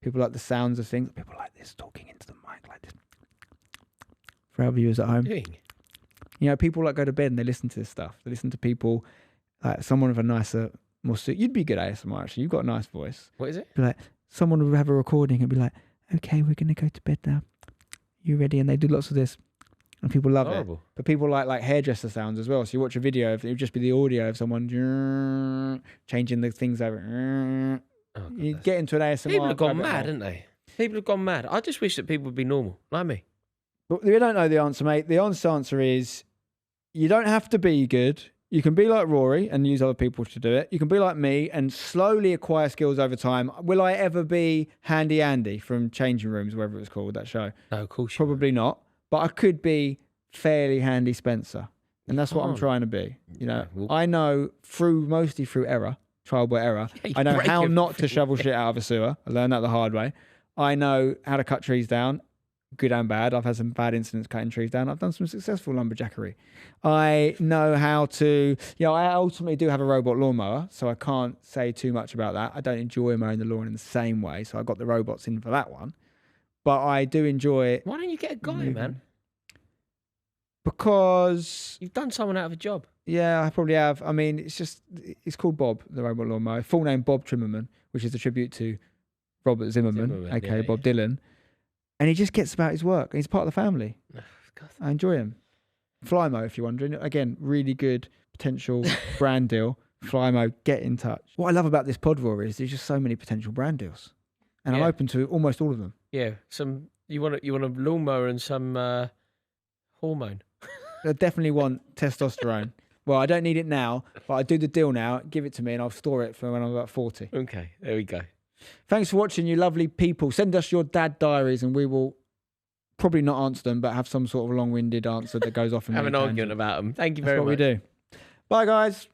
[SPEAKER 1] people like the sounds of things. People like this, talking into the mic like this. For our viewers at home.
[SPEAKER 2] Doing?
[SPEAKER 1] You know, people like go to bed and they listen to this stuff. They listen to people, like someone with a nicer, more suit. You'd be good at ASMR actually. You've got a nice voice.
[SPEAKER 2] What is it?
[SPEAKER 1] Be like, someone would have a recording and be like, okay, we're going to go to bed now. You ready? And they do lots of this. And people love it. But people like hairdresser sounds as well. So you watch a video, it would just be the audio of someone changing the things over.
[SPEAKER 2] Oh, God,
[SPEAKER 1] you get into an ASMR.
[SPEAKER 2] People have gone mad, haven't they? People have gone mad. I just wish that people would be normal, like me.
[SPEAKER 1] But we don't know the answer, mate. The honest answer is you don't have to be good. You can be like Rory and use other people to do it. You can be like me and slowly acquire skills over time. Will I ever be Handy Andy from Changing Rooms, whatever it was called, that show?
[SPEAKER 2] No, of course.
[SPEAKER 1] Probably not. But I could be fairly Handy Spencer. And that's what I'm trying to be. You know, I know mostly through error, trial by error. I know how not to shovel shit out of a sewer. I learned that the hard way. I know how to cut trees down. Good and bad. I've had some bad incidents cutting trees down. I've done some successful lumberjackery. I know how to, I ultimately do have a robot lawnmower, so I can't say too much about that. I don't enjoy mowing the lawn in the same way, so I got the robots in for that one. But I do enjoy it.
[SPEAKER 2] Why don't you get a guy, man?
[SPEAKER 1] Because
[SPEAKER 2] you've done someone out of a job.
[SPEAKER 1] Yeah, I probably have. I mean, it's called Bob, the robot lawnmower. Full name Bob Trimmerman, which is a tribute to Robert Zimmerman, aka Bob Dylan. And he just gets about his work. He's part of the family. I enjoy him. Flymo, if you're wondering. Again, really good potential brand deal. Flymo, get in touch. What I love about this pod, Rory, is there's just so many potential brand deals. And I'm open to almost all of them.
[SPEAKER 2] Yeah. You want a lawnmower and some hormone.
[SPEAKER 1] I definitely want testosterone. Well, I don't need it now, but I do the deal now. Give it to me and I'll store it for when I'm about 40.
[SPEAKER 2] Okay, there we go.
[SPEAKER 1] Thanks for watching, you lovely people. Send us your dad diaries and we will probably not answer them, but have some sort of long-winded answer that goes off and
[SPEAKER 2] have an argument about them. Thank you very much.
[SPEAKER 1] That's what we do. Bye, guys.